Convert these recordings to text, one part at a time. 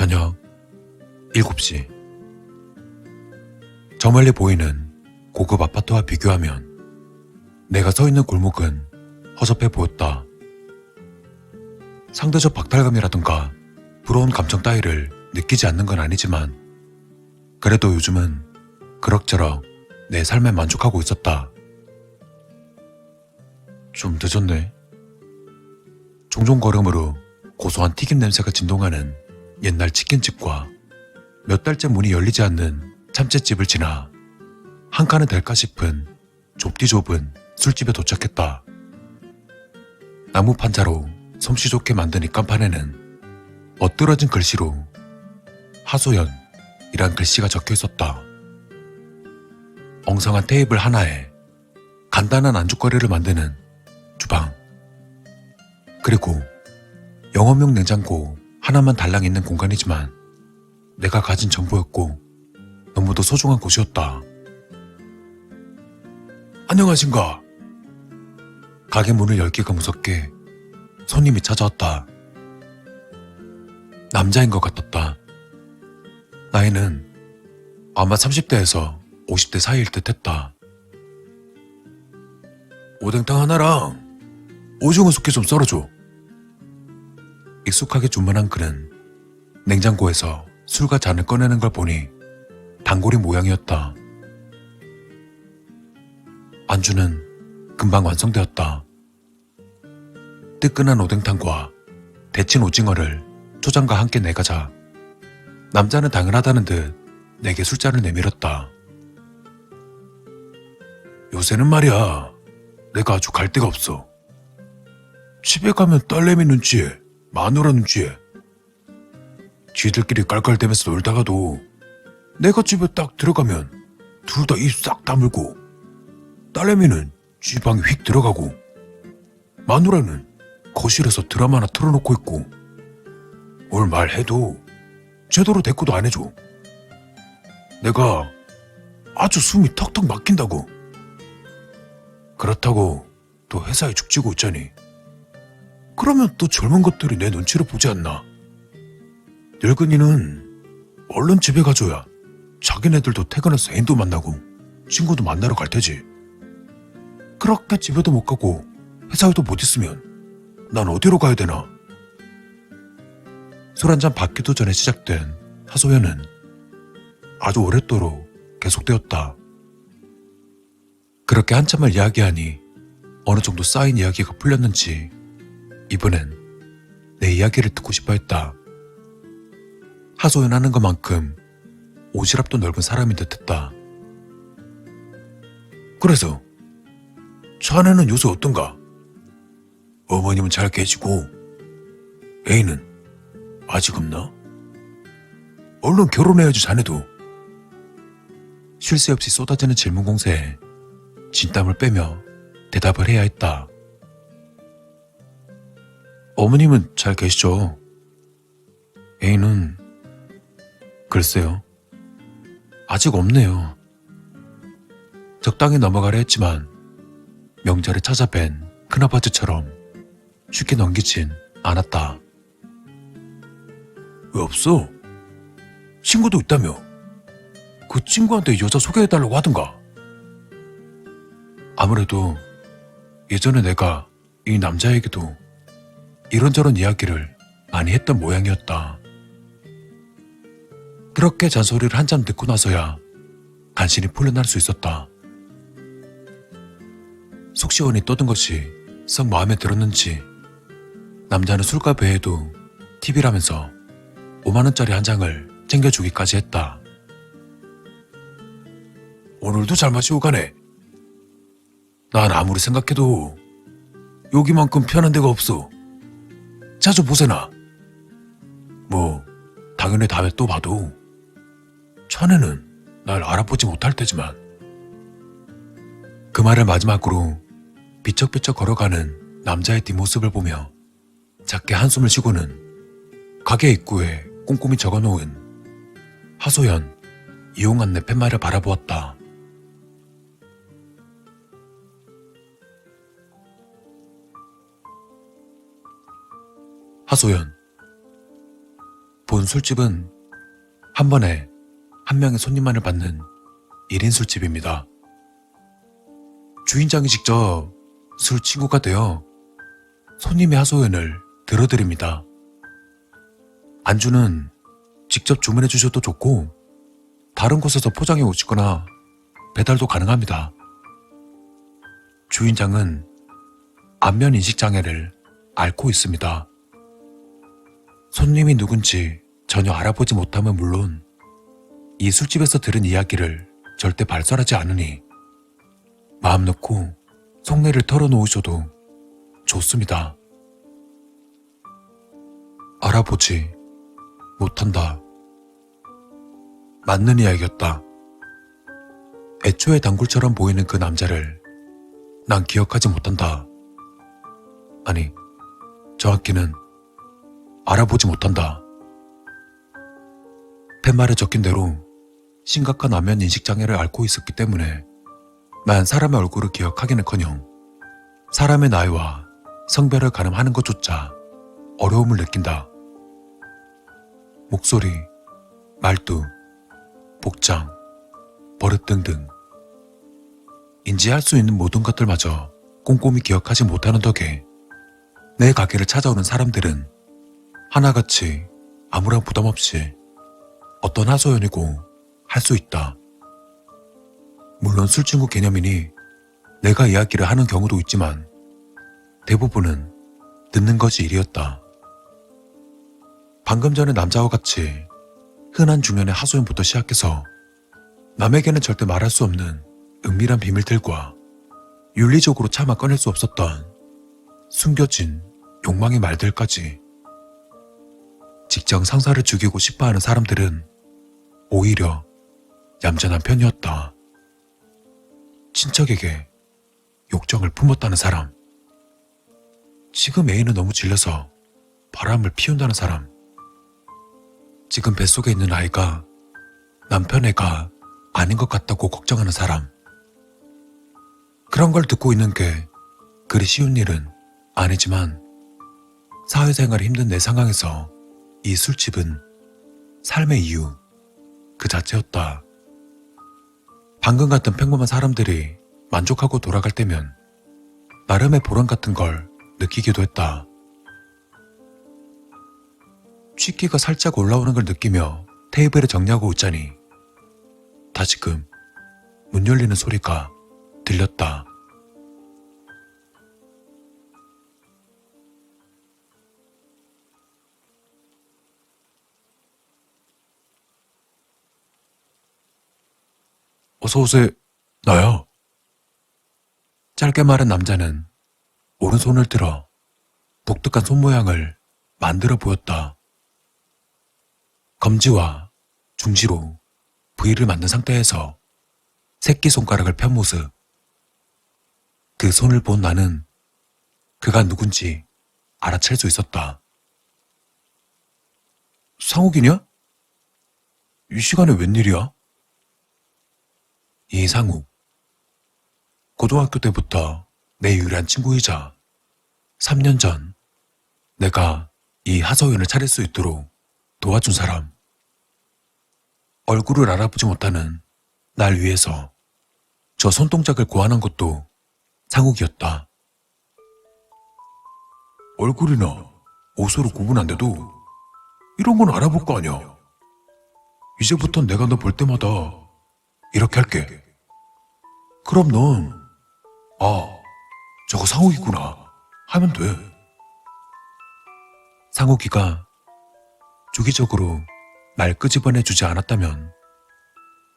저녁 7시. 저 멀리 보이는 고급 아파트와 비교하면 내가 서 있는 골목은 허접해 보였다. 상대적 박탈감이라든가 부러운 감정 따위를 느끼지 않는 건 아니지만 그래도 요즘은 그럭저럭 내 삶에 만족하고 있었다. 좀 늦었네. 종종 걸음으로 고소한 튀김 냄새가 진동하는 옛날 치킨집과 몇 달째 문이 열리지 않는 참치집을 지나 한 칸은 될까 싶은 좁디 좁은 술집에 도착했다. 나무 판자로 솜씨 좋게 만든 입간판에는 엇들어진 글씨로 하소연이란 글씨가 적혀 있었다. 엉성한 테이블 하나에 간단한 안주거리를 만드는 주방, 그리고 영업용 냉장고 하나만 달랑 있는 공간이지만 내가 가진 전부였고 너무도 소중한 곳이었다. 안녕하신가? 가게 문을 열기가 무섭게 손님이 찾아왔다. 남자인 것 같았다. 나이는 아마 30대에서 50대 사이일 듯 했다. 오뎅탕 하나랑 오징어 숙회 좀 썰어줘. 익숙하게 주문한 그는 냉장고에서 술과 잔을 꺼내는 걸 보니 단골이 모양이었다. 안주는 금방 완성되었다. 뜨끈한 오뎅탕과 데친 오징어를 초장과 함께 내가자 남자는 당연하다는 듯 내게 술잔을 내밀었다. 요새는 말이야, 내가 아주 갈 데가 없어. 집에 가면 딸내미 눈치에 마누라 눈치에 쥐들끼리 깔깔대면서 놀다가도 내가 집에 딱 들어가면 둘 다 입 싹 다물고 딸내미는 쥐방에 휙 들어가고 마누라는 거실에서 드라마나 틀어놓고 있고 뭘 말해도 제대로 대꾸도 안 해줘. 내가 아주 숨이 턱턱 막힌다고. 그렇다고 또 회사에 죽지고 있자니 그러면 또 젊은 것들이 내 눈치를 보지 않나. 늙은이는 얼른 집에 가줘야 자기네들도 퇴근해서 애인도 만나고 친구도 만나러 갈 테지. 그렇게 집에도 못 가고 회사에도 못 있으면 난 어디로 가야 되나. 술 한잔 받기도 전에 시작된 하소연은 아주 오랫도록 계속되었다. 그렇게 한참을 이야기하니 어느 정도 쌓인 이야기가 풀렸는지 이번엔 내 이야기를 듣고 싶어 했다. 하소연하는 것만큼 오지랖도 넓은 사람인 듯했다. 그래서 자네는 요새 어떤가? 어머님은 잘 계시고 애인은 아직 없나? 얼른 결혼해야지 자네도. 쉴 새 없이 쏟아지는 질문 공세에 진땀을 빼며 대답을 해야 했다. 어머님은 잘 계시죠? 애인은 글쎄요. 아직 없네요. 적당히 넘어가려 했지만 명절에 찾아뵌 큰아버지처럼 쉽게 넘기진 않았다. 왜 없어? 친구도 있다며. 그 친구한테 여자 소개해달라고 하든가. 아무래도 예전에 내가 이 남자에게도 이런저런 이야기를 많이 했던 모양이었다. 그렇게 잔소리를 한참 듣고 나서야 간신히 풀려날 수 있었다. 속 시원히 떠든 것이 썩 마음에 들었는지 남자는 술값 외에도 팁이라면서 5만원짜리 한 장을 챙겨주기까지 했다. 오늘도 잘 마시고 가네. 난 아무리 생각해도 여기만큼 편한 데가 없어. 자주 보세나. 뭐 당연히 다음에 또 봐도 자네는 날 알아보지 못할 테지만. 그 말을 마지막으로 비쩍비쩍 걸어가는 남자의 뒷모습을 보며 작게 한숨을 쉬고는 가게 입구에 꼼꼼히 적어놓은 하소연 이용 안내 팻말을 바라보았다. 하소연. 본 술집은 한 번에 한 명의 손님만을 받는 1인 술집입니다. 주인장이 직접 술 친구가 되어 손님의 하소연을 들어드립니다. 안주는 직접 주문해 주셔도 좋고 다른 곳에서 포장해 오시거나 배달도 가능합니다. 주인장은 안면 인식 장애를 앓고 있습니다. 손님이 누군지 전혀 알아보지 못함은 물론 이 술집에서 들은 이야기를 절대 발설하지 않으니 마음 놓고 속내를 털어놓으셔도 좋습니다. 알아보지 못한다. 맞는 이야기였다. 애초에 단굴처럼 보이는 그 남자를 난 기억하지 못한다. 아니, 정확히는 알아보지 못한다. 팻말에 적힌 대로 심각한 안면 인식장애를 앓고 있었기 때문에 난 사람의 얼굴을 기억하기는커녕 사람의 나이와 성별을 가늠하는 것조차 어려움을 느낀다. 목소리, 말투, 복장, 버릇 등등 인지할 수 있는 모든 것들마저 꼼꼼히 기억하지 못하는 덕에 내 가게를 찾아오는 사람들은 하나같이 아무런 부담 없이 어떤 하소연이고 할 수 있다. 물론 술친구 개념이니 내가 이야기를 하는 경우도 있지만 대부분은 듣는 것이 일이었다. 방금 전에 남자와 같이 흔한 중년의 하소연부터 시작해서 남에게는 절대 말할 수 없는 은밀한 비밀들과 윤리적으로 차마 꺼낼 수 없었던 숨겨진 욕망의 말들까지 직장 상사를 죽이고 싶어하는 사람들은 오히려 얌전한 편이었다. 친척에게 욕정을 품었다는 사람, 지금 애인은 너무 질려서 바람을 피운다는 사람, 지금 뱃속에 있는 아이가 남편 애가 아닌 것 같다고 걱정하는 사람. 그런 걸 듣고 있는 게 그리 쉬운 일은 아니지만 사회생활이 힘든 내 상황에서 이 술집은 삶의 이유 그 자체였다. 방금 같은 평범한 사람들이 만족하고 돌아갈 때면 나름의 보람 같은 걸 느끼기도 했다. 취기가 살짝 올라오는 걸 느끼며 테이블을 정리하고 있자니 다시금 문 열리는 소리가 들렸다. 어서오세요. 나야. 짧게 말한 남자는 오른손을 들어 독특한 손 모양을 만들어 보였다. 검지와 중지로 V를 만든 상태에서 새끼손가락을 편 모습. 그 손을 본 나는 그가 누군지 알아챌 수 있었다. 상욱이냐? 이 시간에 웬일이야? 이상욱. 고등학교 때부터 내 유일한 친구이자 3년 전 내가 이 하소연을 차릴 수 있도록 도와준 사람. 얼굴을 알아보지 못하는 날 위해서 저 손동작을 고안한 것도 상욱이었다. 얼굴이나 옷으로 구분 안 돼도 이런 건 알아볼 거 아니야. 이제부턴 내가 너 볼 때마다 이렇게 할게. 그럼 넌 저거 상욱이구나 하면 돼. 상욱이가 주기적으로 날 끄집어내 주지 않았다면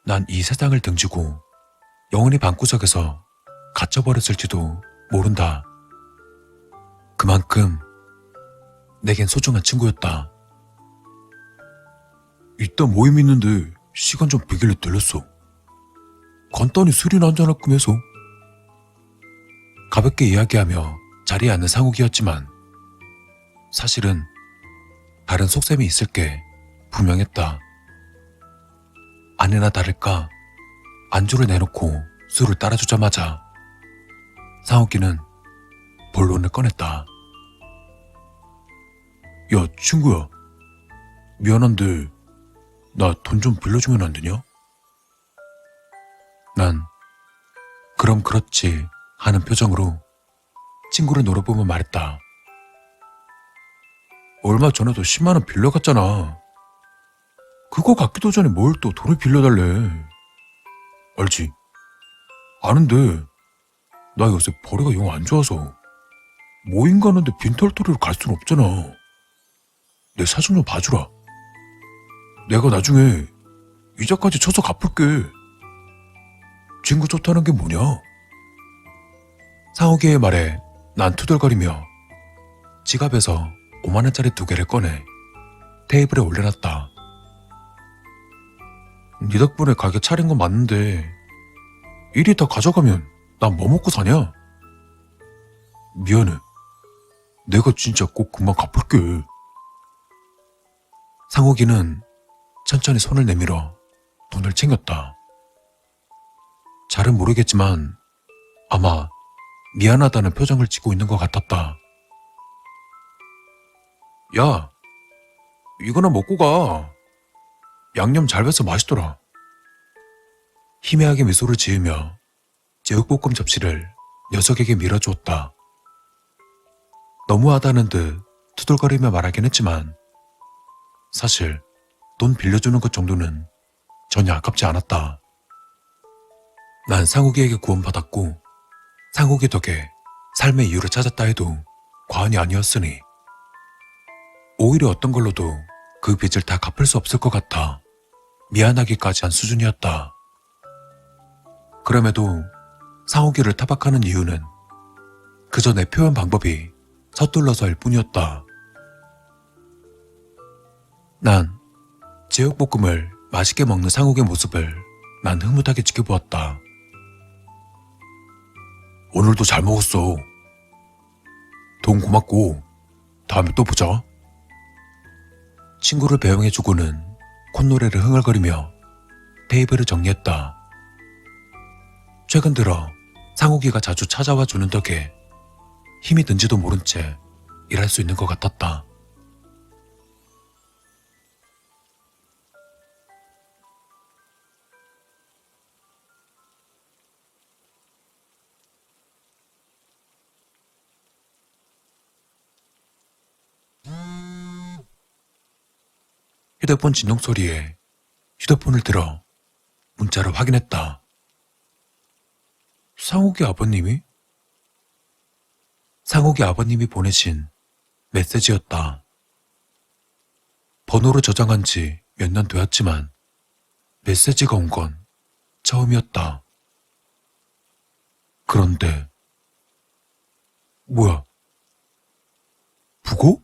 난 이 세상을 등지고 영원히 방구석에서 갇혀버렸을지도 모른다. 그만큼 내겐 소중한 친구였다. 이따 모임 있는데 시간 좀 비길래 들렸어. 간단히 술이나 한잔할끔 해서. 가볍게 이야기하며 자리에 앉는 상욱이었지만 사실은 다른 속셈이 있을 게 분명했다. 아니나 다를까 안주를 내놓고 술을 따라주자마자 상욱이는 본론을 꺼냈다. 야, 친구야. 미안한데 나 돈 좀 빌려주면 안 되냐? 난 그럼 그렇지 하는 표정으로 친구를 노려보며 말했다. 얼마 전에도 10만 원 빌려갔잖아. 그거 갚기도 전에 뭘 또 돈을 빌려달래. 알지? 아는데 나 요새 벌이가 영 안 좋아서 모임 가는데 빈털터리로 갈 순 없잖아. 내 사정 좀 봐주라. 내가 나중에 이자까지 쳐서 갚을게. 친구 좋다는 게 뭐냐? 상욱이의 말에 난 투덜거리며 지갑에서 5만 원짜리 2개를 꺼내 테이블에 올려놨다. 네 덕분에 가게 차린 건 맞는데 일이 다 가져가면 난 뭐 먹고 사냐? 미안해. 내가 진짜 꼭 금방 갚을게. 상욱이는 천천히 손을 내밀어 돈을 챙겼다. 잘은 모르겠지만 아마 미안하다는 표정을 짓고 있는 것 같았다. 야, 이거나 먹고 가. 양념 잘 배서 맛있더라. 희미하게 미소를 지으며 제육볶음 접시를 녀석에게 밀어주었다. 너무하다는 듯 투덜거리며 말하긴 했지만 사실 돈 빌려주는 것 정도는 전혀 아깝지 않았다. 난 상욱이에게 구원받았고 상욱이 덕에 삶의 이유를 찾았다 해도 과언이 아니었으니 오히려 어떤 걸로도 그 빚을 다 갚을 수 없을 것 같아 미안하기까지 한 수준이었다. 그럼에도 상욱이를 타박하는 이유는 그저 내 표현 방법이 서툴러서일 뿐이었다. 난 제육볶음을 맛있게 먹는 상욱의 모습을 난 흐뭇하게 지켜보았다. 오늘도 잘 먹었어. 돈 고맙고 다음에 또 보자. 친구를 배웅해주고는 콧노래를 흥얼거리며 테이블을 정리했다. 최근 들어 상욱이가 자주 찾아와 주는 덕에 힘이 든지도 모른 채 일할 수 있는 것 같았다. 휴대폰 진동 소리에 휴대폰을 들어 문자를 확인했다. 상욱이 아버님이? 상욱이 아버님이 보내신 메시지였다. 번호로 저장한 지 몇 년 되었지만 메시지가 온 건 처음이었다. 그런데 뭐야? 부고?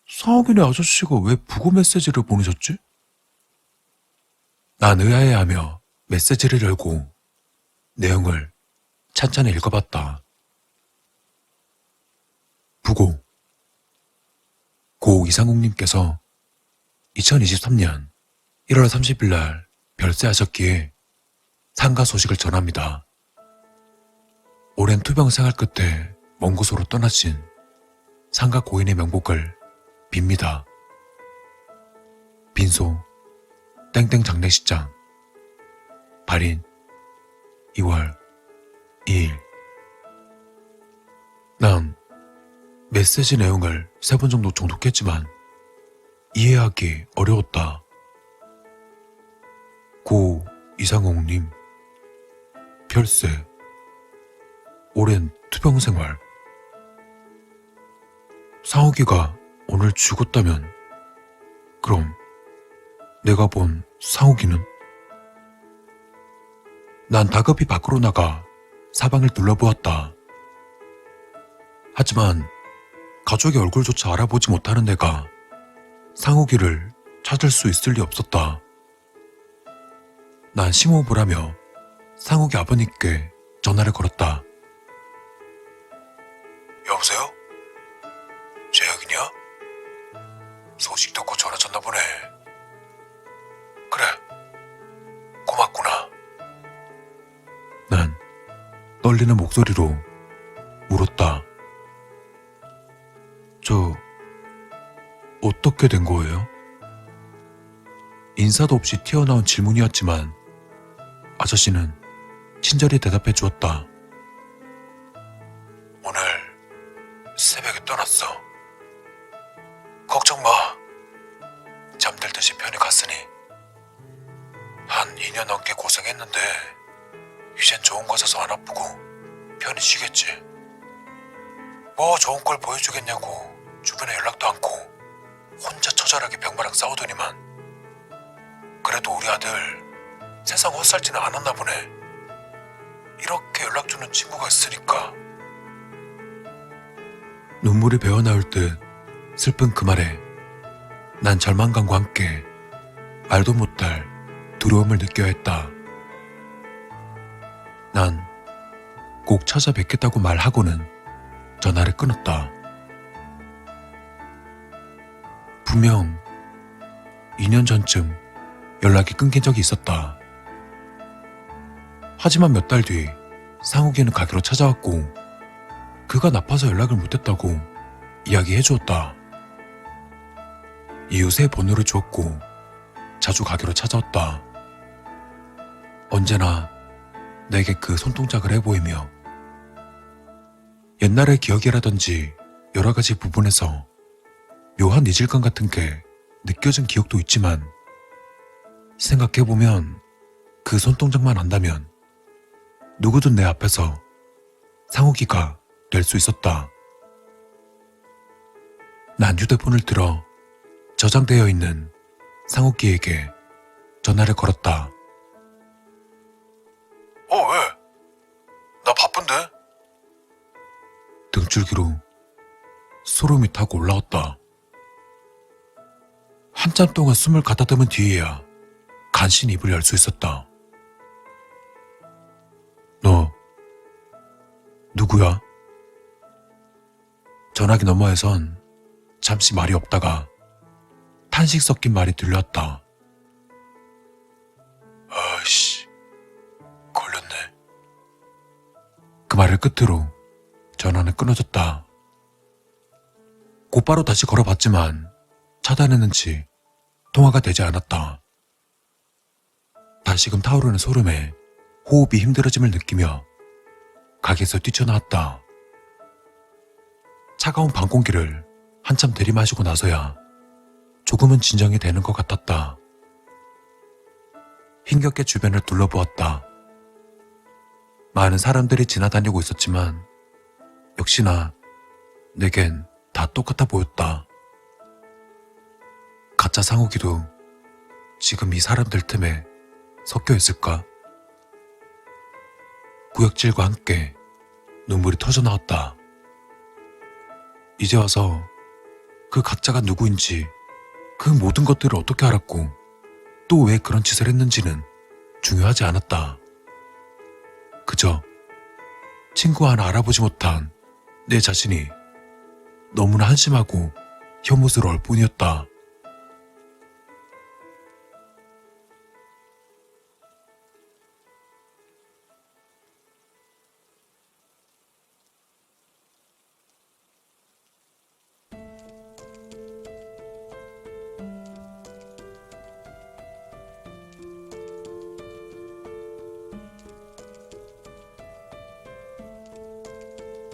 상욱이네 아저씨가 왜 부고 메시지를 보내셨지? 난 의아해하며 메시지를 열고 내용을 찬찬히 읽어봤다. 부고 고 이상욱님께서 2023년 1월 30일 날 별세하셨기에 상가 소식을 전합니다. 오랜 투병 생활 끝에 먼 곳으로 떠나신 상가 고인의 명복을 빕니다. 빈소 땡땡 장례식장 발인 2월 2일. 난 메시지 내용을 3번 정도 정독했지만 이해하기 어려웠다. 고 이상옥님 별세 오랜 투병 생활. 상욱이가 오늘 죽었다면 그럼 내가 본 상욱이는? 난 다급히 밖으로 나가 사방을 둘러보았다. 하지만 가족의 얼굴조차 알아보지 못하는 내가 상욱이를 찾을 수 있을 리 없었다. 난 심호흡을 하며 상욱이 아버님께 전화를 걸었다. 여보세요? 재혁이냐? 소식 듣고 전화 줬나 보네. 그래, 고맙구나. 난 떨리는 목소리로 물었다. 어떻게 어떻게 된 거예요? 인사도 없이 튀어나온 질문이었지만 아저씨는 친절히 대답해 주었다. 오늘 새벽에 떠났어. 걱정 마. 잠들 듯이 편히 갔으니 한 2년 넘게 고생했는데 이젠 좋은 곳에서 안 아프고 편히 쉬겠지. 뭐 좋은 걸 보여주겠냐고 주변에 연락도 않고 혼자 처절하게 병마랑 싸우더니만. 그래도 우리 아들 세상 헛살지는 않았나 보네. 이렇게 연락 주는 친구가 있으니까. 눈물이 배어나올 듯 슬픈 그 말에 난 절망감과 함께 말도 못할 두려움을 느껴야 했다. 난 꼭 찾아뵙겠다고 말하고는 전화를 끊었다. 분명 2년 전쯤 연락이 끊긴 적이 있었다. 하지만 몇 달 뒤 상욱이는 가게로 찾아왔고 그가 나빠서 연락을 못했다고 이야기해 주었다. 이웃의 번호를 주었고 자주 가게로 찾아왔다. 언제나 내게 그 손동작을 해보이며 옛날의 기억이라든지 여러 가지 부분에서 묘한 이질감 같은 게 느껴진 기억도 있지만 생각해보면 그 손동작만 안다면 누구든 내 앞에서 상욱이가 될 수 있었다. 난 휴대폰을 들어 저장되어 있는 상욱이에게 전화를 걸었다. 왜? 나 바쁜데? 등줄기로 소름이 타고 올라왔다. 한참 동안 숨을 가다듬은 뒤에야 간신히 입을 열 수 있었다. 너 누구야? 전화기 너머에선 잠시 말이 없다가 탄식 섞인 말이 들려왔다. 아이씨, 걸렸네. 그 말을 끝으로 전화는 끊어졌다. 곧바로 다시 걸어봤지만 차단했는지 통화가 되지 않았다. 다시금 타오르는 소름에 호흡이 힘들어짐을 느끼며 가게에서 뛰쳐나왔다. 차가운 밤 공기를 한참 들이마시고 나서야 조금은 진정이 되는 것 같았다. 힘겹게 주변을 둘러보았다. 많은 사람들이 지나다니고 있었지만 역시나 내겐 다 똑같아 보였다. 가짜 상욱이도 지금 이 사람들 틈에 섞여 있을까? 구역질과 함께 눈물이 터져 나왔다. 이제 와서 그 가짜가 누구인지 그 모든 것들을 어떻게 알았고 또 왜 그런 짓을 했는지는 중요하지 않았다. 그저 친구 하나 알아보지 못한 내 자신이 너무나 한심하고 혐오스러울 뿐이었다.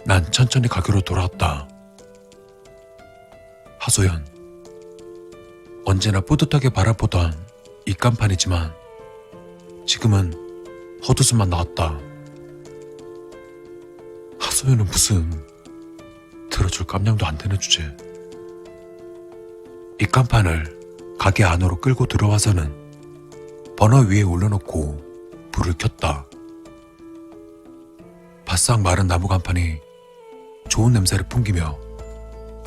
난 천천히 가게로 돌아왔다. 하소연. 언제나 뿌듯하게 바라보던 이 깜판이지만 지금은 헛웃음만 나왔다. 하소연은 무슨 들어줄 깜냥도 안 되는 주제. 이 깜판을 가게 안으로 끌고 들어와서는 버너 위에 올려놓고 불을 켰다. 바싹 마른 나무 간판이 좋은 냄새를 풍기며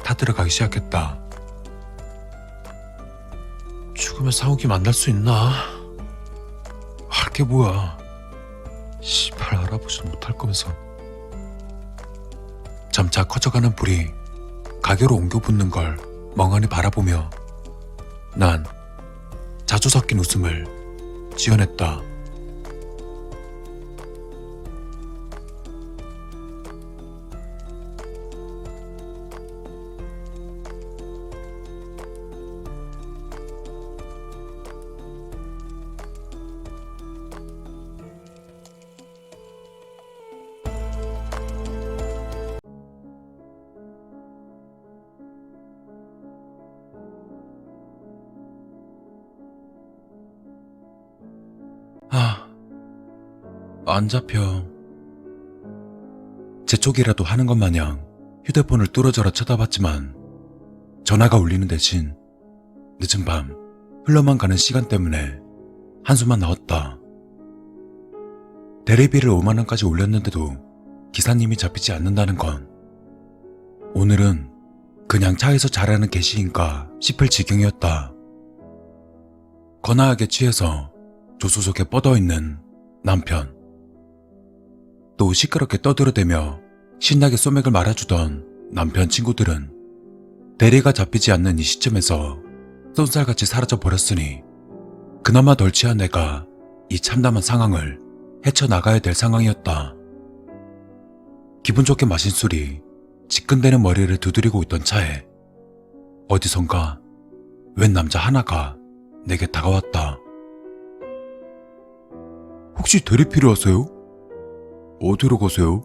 타들어가기 시작했다. 죽으면 상욱이 만날 수 있나? 할 게 뭐야. 씨발 알아보지도 못할 거면서. 점차 커져가는 불이 가게로 옮겨 붙는 걸 멍하니 바라보며 난 자주 섞인 웃음을 지어냈다. 안 잡혀. 재촉이라도 하는 것 마냥 휴대폰을 뚫어져라 쳐다봤지만 전화가 울리는 대신 늦은 밤 흘러만 가는 시간 때문에 한숨만 나왔다. 대리비를 5만 원까지 올렸는데도 기사님이 잡히지 않는다는 건 오늘은 그냥 차에서 자라는 개시인가 싶을 지경이었다. 거나하게 취해서 조수석에 뻗어있는 남편, 또 시끄럽게 떠들어대며 신나게 소맥을 말아주던 남편 친구들은 대리가 잡히지 않는 이 시점에서 쏜살같이 사라져버렸으니 그나마 덜 취한 내가 이 참담한 상황을 헤쳐나가야 될 상황이었다. 기분 좋게 마신 술이 지끈대는 머리를 두드리고 있던 차에 어디선가 웬 남자 하나가 내게 다가왔다. 혹시 대리 필요하세요? 어디로 가세요?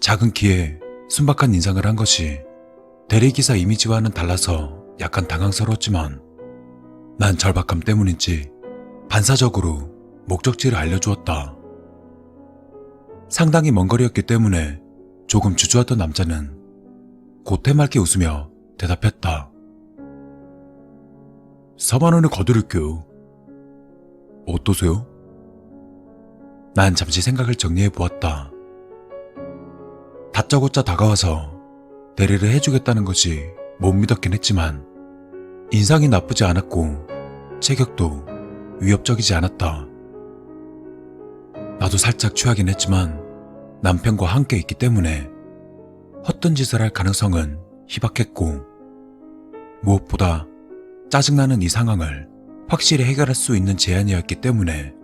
작은 키에 순박한 인상을 한 것이 대리기사 이미지와는 달라서 약간 당황스러웠지만 난 절박함 때문인지 반사적으로 목적지를 알려주었다. 상당히 먼 거리였기 때문에 조금 주저하던 남자는 곧 해맑게 웃으며 대답했다. 4만 원에 가드릴게요. 어떠세요? 난 잠시 생각을 정리해 보았다. 다짜고짜 다가와서 대리를 해주겠다는 것이 못 믿었긴 했지만 인상이 나쁘지 않았고 체격도 위협적이지 않았다. 나도 살짝 취하긴 했지만 남편과 함께 있기 때문에 헛된 짓을 할 가능성은 희박했고 무엇보다 짜증나는 이 상황을 확실히 해결할 수 있는 제안이었기 때문에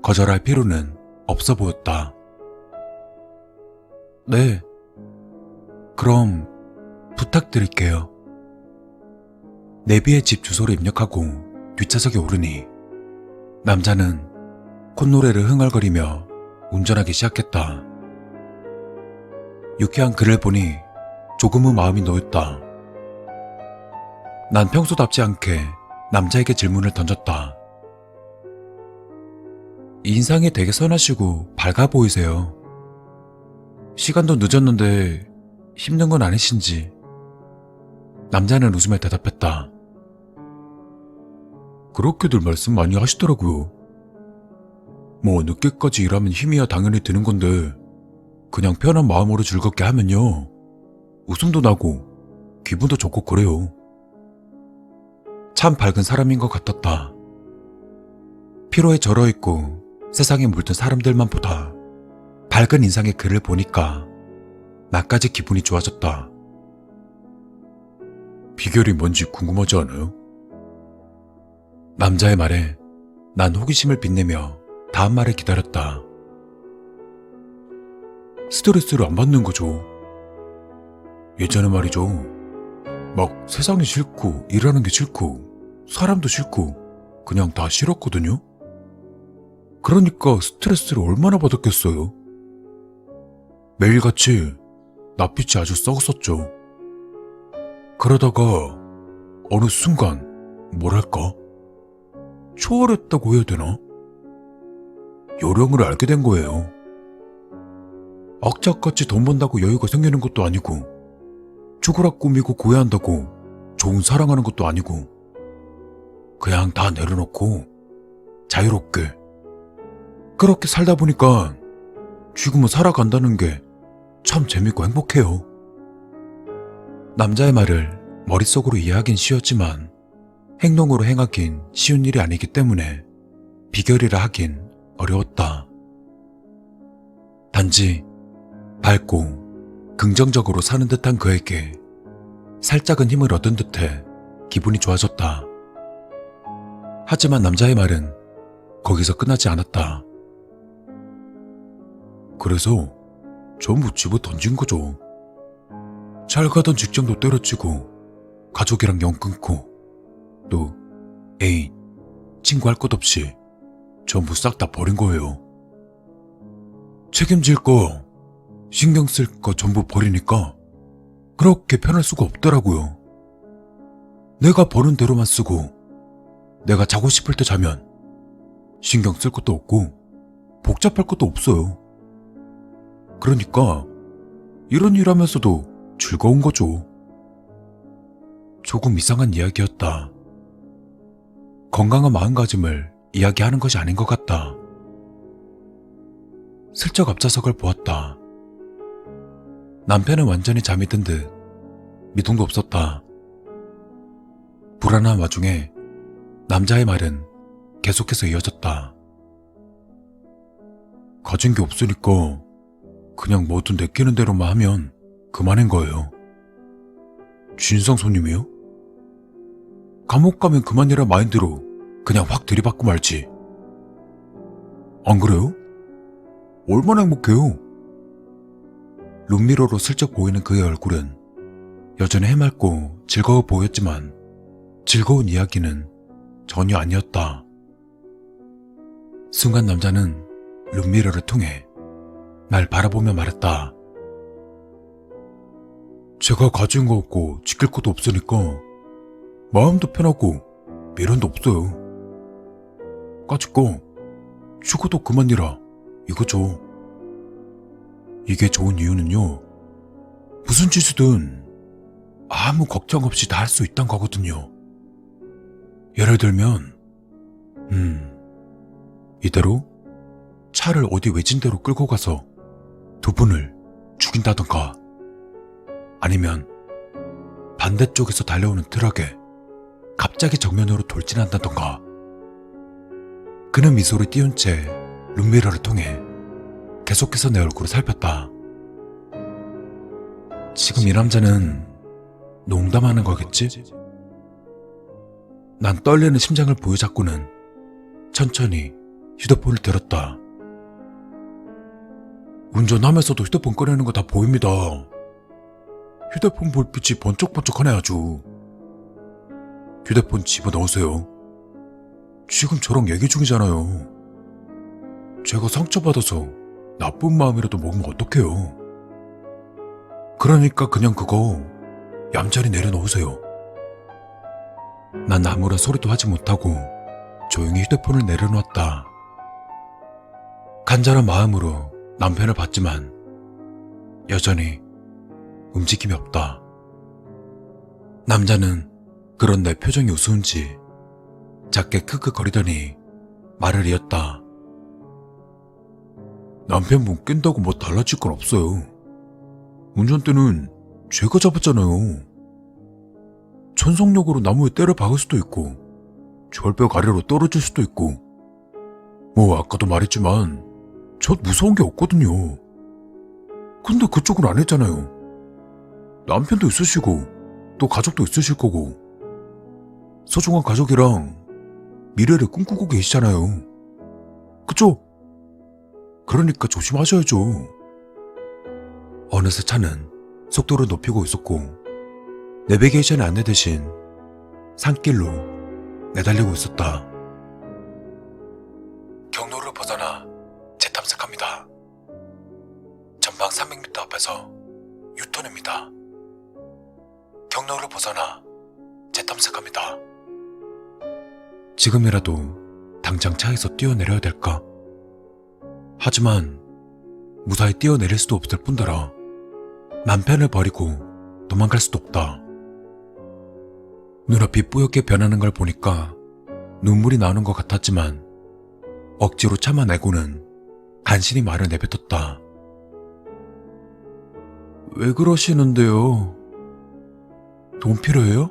거절할 필요는 없어 보였다. 네, 그럼 부탁드릴게요. 내비의 집 주소를 입력하고 뒷좌석에 오르니 남자는 콧노래를 흥얼거리며 운전하기 시작했다. 유쾌한 그를 보니 조금은 마음이 놓였다. 난 평소답지 않게 남자에게 질문을 던졌다. 인상이 되게 선하시고 밝아 보이세요. 시간도 늦었는데 힘든 건 아니신지. 남자는 웃으며 대답했다. 그렇게들 말씀 많이 하시더라고요. 뭐 늦게까지 일하면 힘이야 당연히 드는 건데 그냥 편한 마음으로 즐겁게 하면요 웃음도 나고 기분도 좋고 그래요. 참 밝은 사람인 것 같았다. 피로에 절어있고 세상에 물든 사람들만 보다 밝은 인상의 그를 보니까 나까지 기분이 좋아졌다. 비결이 뭔지 궁금하지 않아요? 남자의 말에 난 호기심을 빛내며 다음 말을 기다렸다. 스트레스를 안 받는 거죠. 예전에 말이죠. 막 세상이 싫고 일하는 게 싫고 사람도 싫고 그냥 다 싫었거든요. 그러니까 스트레스를 얼마나 받았겠어요. 매일같이 낯빛이 아주 썩었었죠. 그러다가 어느 순간 뭐랄까 초월했다고 해야 되나? 요령을 알게 된 거예요. 악착같이 돈 번다고 여유가 생기는 것도 아니고 죽으라 꾸미고 고해한다고 좋은 사랑하는 것도 아니고 그냥 다 내려놓고 자유롭게 그렇게 살다 보니까 지금은 살아간다는 게 참 재밌고 행복해요. 남자의 말을 머릿속으로 이해하긴 쉬웠지만 행동으로 행하긴 쉬운 일이 아니기 때문에 비결이라 하긴 어려웠다. 단지 밝고 긍정적으로 사는 듯한 그에게 살짝은 힘을 얻은 듯해 기분이 좋아졌다. 하지만 남자의 말은 거기서 끝나지 않았다. 그래서 전부 집어 던진 거죠. 잘 가던 직장도 때려치고 가족이랑 연 끊고 또 애인, 친구 할 것 없이 전부 싹 다 버린 거예요. 책임질 거, 신경 쓸 거 전부 버리니까 그렇게 편할 수가 없더라고요. 내가 버는 대로만 쓰고 내가 자고 싶을 때 자면 신경 쓸 것도 없고 복잡할 것도 없어요. 그러니까 이런 일 하면서도 즐거운 거죠. 조금 이상한 이야기였다. 건강한 마음가짐을 이야기하는 것이 아닌 것 같다. 슬쩍 앞좌석을 보았다. 남편은 완전히 잠이 든 듯 미동도 없었다. 불안한 와중에 남자의 말은 계속해서 이어졌다. 가진 게 없으니까 그냥 뭐든 내키는 대로만 하면 그만인 거예요. 진상 손님이요? 감옥 가면 그만이라 마인드로 그냥 확 들이받고 말지. 안 그래요? 얼마나 행복해요? 룸미러로 슬쩍 보이는 그의 얼굴은 여전히 해맑고 즐거워 보였지만 즐거운 이야기는 전혀 아니었다. 순간 남자는 룸미러를 통해 날 바라보며 말했다. 제가 가진 거 없고 지킬 것도 없으니까 마음도 편하고 미련도 없어요. 까짓거 죽어도 그만이라 이거죠. 이게 좋은 이유는요, 무슨 짓이든 아무 걱정 없이 다 할 수 있단 거거든요. 예를 들면 이대로 차를 어디 외진데로 끌고 가서 두 분을 죽인다던가, 아니면 반대쪽에서 달려오는 트럭에 갑자기 정면으로 돌진한다던가. 그는 미소를 띄운 채 룸미러를 통해 계속해서 내 얼굴을 살폈다. 지금 이 남자는 농담하는 거겠지? 난 떨리는 심장을 부여잡고는 천천히 휴대폰을 들었다. 운전하면서도 휴대폰 꺼내는 거 다 보입니다. 휴대폰 불빛이 번쩍번쩍하네 아주. 휴대폰 집어넣으세요. 지금 저랑 얘기 중이잖아요. 제가 상처받아서 나쁜 마음이라도 먹으면 어떡해요. 그러니까 그냥 그거 얌전히 내려놓으세요. 난 아무런 소리도 하지 못하고 조용히 휴대폰을 내려놓았다. 간절한 마음으로 남편을 봤지만 여전히 움직임이 없다. 남자는 그런 내 표정이 우스운지 작게 크크거리더니 말을 이었다. 남편분 깬다고 뭐 달라질 건 없어요. 운전대는 제가 잡았잖아요. 천성력으로 나무에 때려 박을 수도 있고 절벽 아래로 떨어질 수도 있고, 뭐 아까도 말했지만 저 무서운 게 없거든요. 근데 그쪽은 안 했잖아요. 남편도 있으시고 또 가족도 있으실 거고 소중한 가족이랑 미래를 꿈꾸고 계시잖아요. 그쵸? 그러니까 조심하셔야죠. 어느새 차는 속도를 높이고 있었고 내비게이션의 안내 대신 산길로 내달리고 있었다. 경로를 벗어나 재탐색합니다. 전방 300m 앞에서 유턴입니다. 경로를 벗어나 재탐색합니다. 지금이라도 당장 차에서 뛰어내려야 될까? 하지만 무사히 뛰어내릴 수도 없을 뿐더러 남편을 버리고 도망갈 수도 없다. 눈앞이 뿌옇게 변하는 걸 보니까 눈물이 나오는 것 같았지만 억지로 참아내고는 간신히 말을 내뱉었다. 왜 그러시는데요? 돈 필요해요?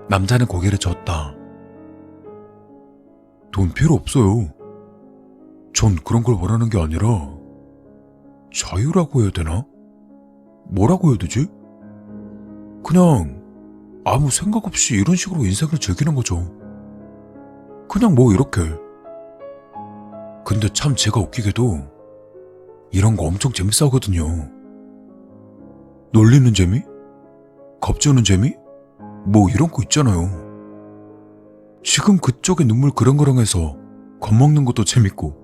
남자는 고개를 저었다. 돈 필요 없어요. 전 그런 걸 원하는 게 아니라 자유라고 해야 되나? 뭐라고 해야 되지? 그냥 아무 생각 없이 이런 식으로 인생을 즐기는 거죠. 그냥 뭐 이렇게. 근데 참 제가 웃기게도 이런 거 엄청 재밌어 하거든요. 놀리는 재미? 겁주는 재미? 뭐 이런 거 있잖아요. 지금 그쪽에 눈물 그렁그렁해서 겁먹는 것도 재밌고,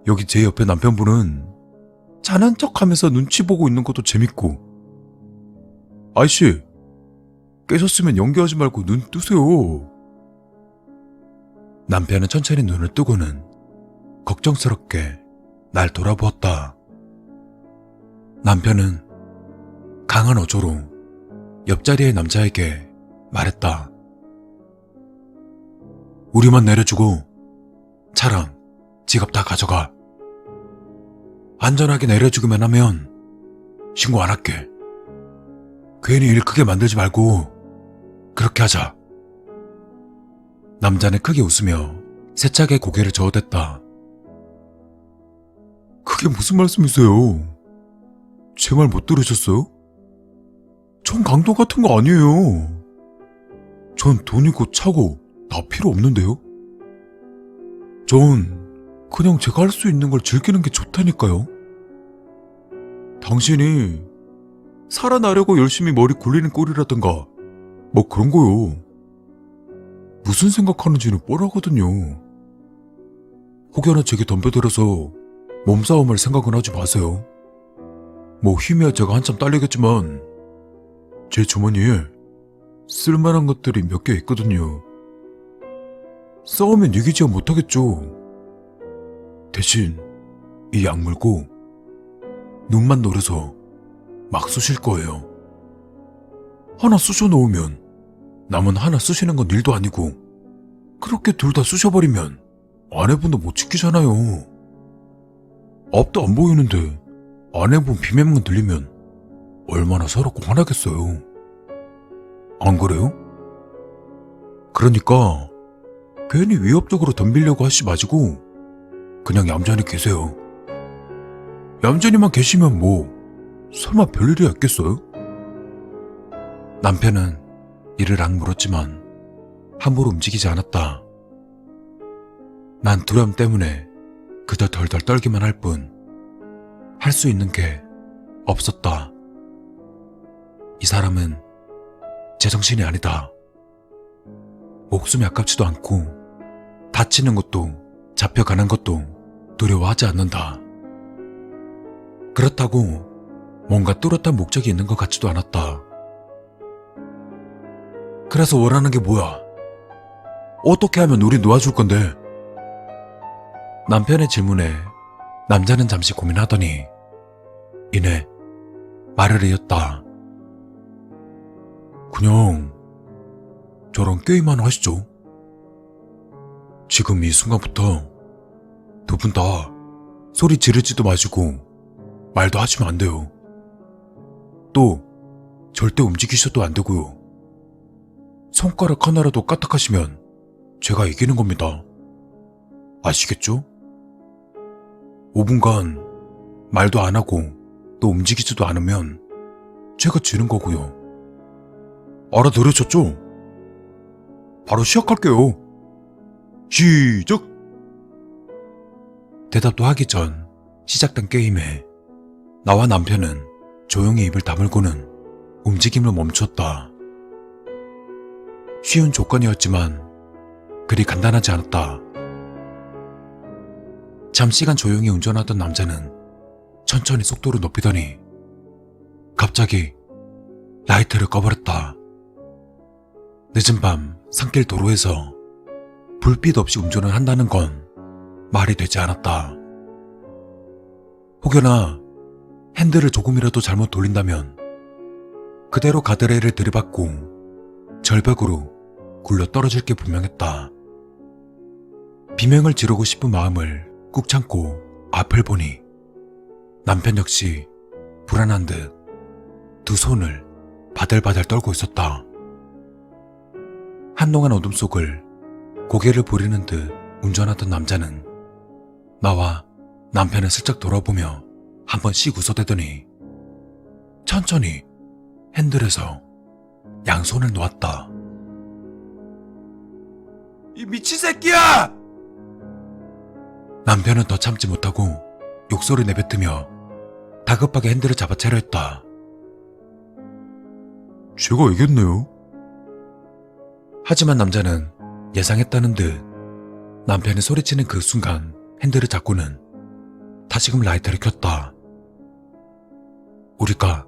여기 제 옆에 남편분은 자는 척하면서 눈치 보고 있는 것도 재밌고. 아이씨, 깨셨으면 연기하지 말고 눈 뜨세요. 남편은 천천히 눈을 뜨고는 걱정스럽게 날 돌아보았다. 남편은 강한 어조로 옆자리의 남자에게 말했다. 우리만 내려주고 차랑 지갑 다 가져가. 안전하게 내려주기만 하면 신고 안 할게. 괜히 일 크게 만들지 말고 그렇게 하자. 남자는 크게 웃으며 세차게 고개를 저어댔다. 그게 무슨 말씀이세요? 제 말 못 들으셨어요? 전 강도 같은 거 아니에요. 전 돈이고 차고 다 필요 없는데요? 전 그냥 제가 할 수 있는 걸 즐기는 게 좋다니까요. 당신이 살아나려고 열심히 머리 굴리는 꼴이라든가 뭐 그런 거요. 무슨 생각하는지는 뻔하거든요. 혹여나 제게 덤벼들어서 몸싸움할 생각은 하지 마세요. 뭐 힘이야 제가 한참 딸리겠지만 제 주머니에 쓸만한 것들이 몇 개 있거든요. 싸우면 이기지야 못하겠죠. 대신 이 약물고 눈만 노려서 막 쑤실 거예요. 하나 쑤셔 놓으면 남은 하나 쑤시는 건 일도 아니고 그렇게 둘 다 쑤셔버리면 아내분도 못 지키잖아요. 앞도 안 보이는데 아내분 비명만 들리면 얼마나 서럽고 화나겠어요. 안 그래요? 그러니까 괜히 위협적으로 덤비려고 하시지 마시고 그냥 얌전히 계세요. 얌전히만 계시면 뭐 설마 별일이 있겠어요? 남편은 이를 악물었지만 함부로 움직이지 않았다. 난 두려움 때문에 그저 덜덜 떨기만 할 뿐 할 수 있는 게 없었다. 이 사람은 제정신이 아니다. 목숨이 아깝지도 않고 다치는 것도 잡혀가는 것도 두려워하지 않는다. 그렇다고 뭔가 뚜렷한 목적이 있는 것 같지도 않았다. 그래서 원하는 게 뭐야? 어떻게 하면 우리 놓아줄 건데? 남편의 질문에 남자는 잠시 고민하더니 이내 말을 이었다. 그냥 저랑 게임만 하시죠. 지금 이 순간부터 두 분 다 소리 지르지도 마시고 말도 하시면 안 돼요. 또 절대 움직이셔도 안 되고요. 손가락 하나라도 까딱하시면 제가 이기는 겁니다. 아시겠죠? 5분간 말도 안 하고 또 움직이지도 않으면 제가 지는 거고요. 알아들으셨죠? 바로 시작할게요. 시작! 대답도 하기 전 시작된 게임에 나와 남편은 조용히 입을 다물고는 움직임을 멈췄다. 쉬운 조건이었지만 그리 간단하지 않았다. 잠시간 조용히 운전하던 남자는 천천히 속도를 높이더니 갑자기 라이트를 꺼버렸다. 늦은 밤 산길 도로에서 불빛 없이 운전을 한다는 건 말이 되지 않았다. 혹여나 핸들을 조금이라도 잘못 돌린다면 그대로 가드레일을 들이받고 절벽으로 굴러 떨어질 게 분명했다. 비명을 지르고 싶은 마음을 꾹 참고 앞을 보니 남편 역시 불안한 듯 두 손을 바들바들 떨고 있었다. 한동안 어둠 속을 고개를 부리는 듯 운전하던 남자는 나와 남편을 슬쩍 돌아보며 한 번씩 웃어대더니 천천히 핸들에서 양손을 놓았다. 이 미친 새끼야! 남편은 더 참지 못하고 욕설을 내뱉으며 다급하게 핸들을 잡아채려 했다. 제가 이겼네요. 하지만 남자는 예상했다는 듯 남편이 소리치는 그 순간 핸들을 잡고는 다시금 라이터를 켰다. 우리가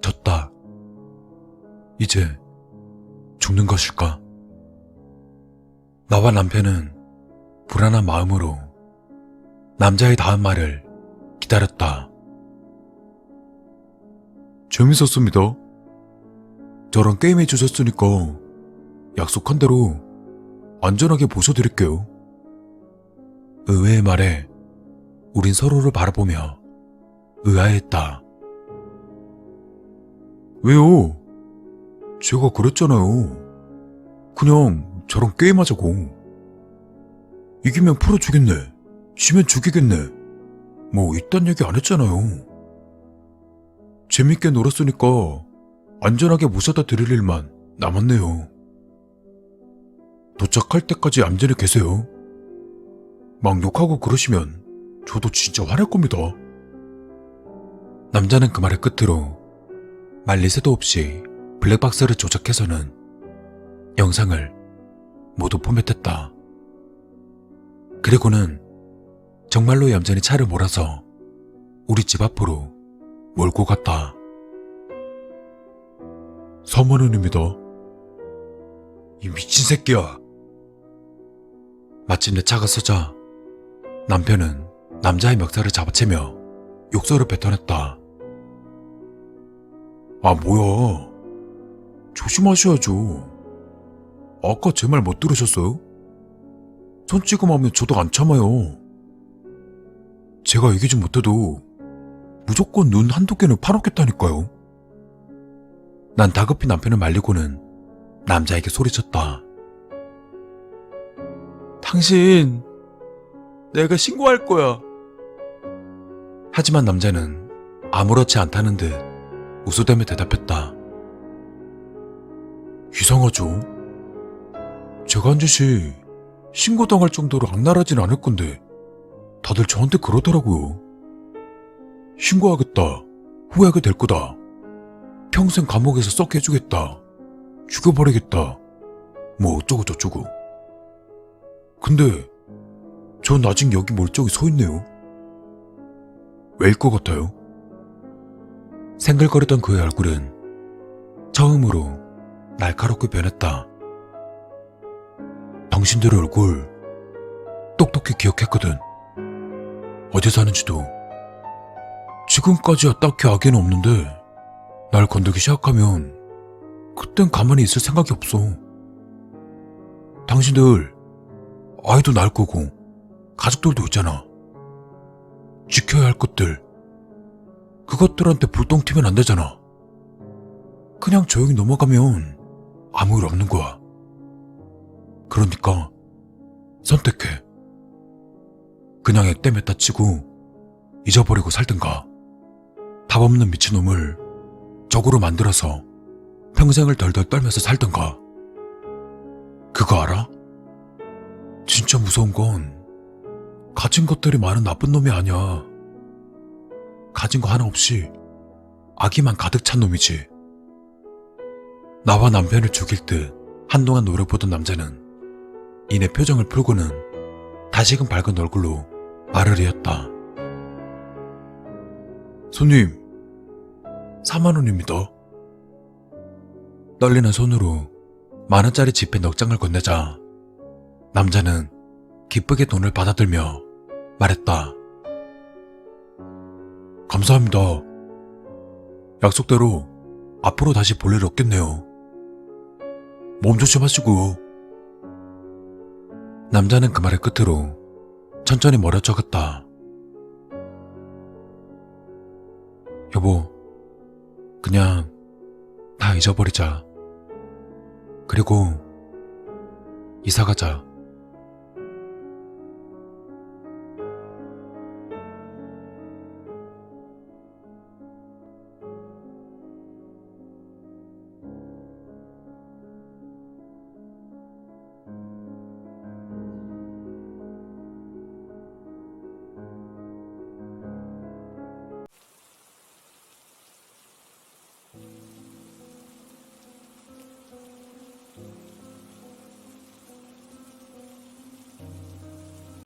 졌다. 이제 죽는 것일까? 나와 남편은 불안한 마음으로 남자의 다음 말을 기다렸다. 재밌었습니다. 저랑 게임해 주셨으니까 약속한 대로 안전하게 모셔드릴게요. 의외의 말에 우린 서로를 바라보며 의아했다. 왜요? 제가 그랬잖아요. 그냥 저랑 게임하자고. 이기면 풀어주겠네. 지면 죽이겠네. 뭐 이딴 얘기 안 했잖아요. 재밌게 놀았으니까 안전하게 모셔다 드릴 일만 남았네요. 도착할 때까지 얌전히 계세요. 막 욕하고 그러시면 저도 진짜 화낼 겁니다. 남자는 그 말의 끝으로 말릴 새도 없이 블랙박스를 조작해서는 영상을 모두 포맷했다. 그리고는 정말로 얌전히 차를 몰아서 우리 집 앞으로 몰고 갔다. 4만 원입니다. 이 미친 새끼야. 마침내 차가 서자 남편은 남자의 멱살을 잡아채며 욕설을 뱉어냈다. 아 뭐야. 조심하셔야죠. 아까 제 말 못 들으셨어요? 손찌검하면 저도 안 참아요. 제가 이기지 못해도 무조건 눈 한두 개는 파놓겠다니까요. 난 다급히 남편을 말리고는 남자에게 소리쳤다. 당신, 내가 신고할 거야. 하지만 남자는 아무렇지 않다는 듯 웃으며 대답했다. 이상하죠? 제가 한 짓이 신고당할 정도로 악랄하진 않을 건데 다들 저한테 그러더라고요. 신고하겠다. 후회하게 될 거다. 평생 감옥에서 썩게 해주겠다. 죽여버리겠다. 뭐 어쩌고 저쩌고. 근데 전 아직 여기 멀쩡히 서있네요. 왜일 것 같아요? 생글거리던 그의 얼굴은 처음으로 날카롭게 변했다. 당신들의 얼굴 똑똑히 기억했거든. 어디 사는지도. 지금까지야 딱히 악의는 없는데 날 건들기 시작하면 그땐 가만히 있을 생각이 없어. 당신들 아이도 낳을 거고 가족들도 있잖아. 지켜야 할 것들, 그것들한테 불똥 튀면 안 되잖아. 그냥 조용히 넘어가면 아무 일 없는 거야. 그러니까 선택해. 그냥 액땜했다 치고 잊어버리고 살든가, 답 없는 미친놈을 적으로 만들어서 평생을 덜덜 떨면서 살든가. 그거 알아? 진짜 무서운 건 가진 것들이 많은 나쁜 놈이 아니야. 가진 거 하나 없이 악의만 가득 찬 놈이지. 나와 남편을 죽일 듯 한동안 노려보던 남자는 이내 표정을 풀고는 다시금 밝은 얼굴로 말을 이었다. 손님, 4만 원입니다. 떨리는 손으로 만원짜리 지폐 넉 장을 건네자 남자는 기쁘게 돈을 받아들며 말했다. 감사합니다. 약속대로 앞으로 다시 볼 일 없겠네요. 몸 조심하시고요. 남자는 그 말의 끝으로 천천히 멀어져갔다. 여보, 그냥 다 잊어버리자. 그리고 이사가자.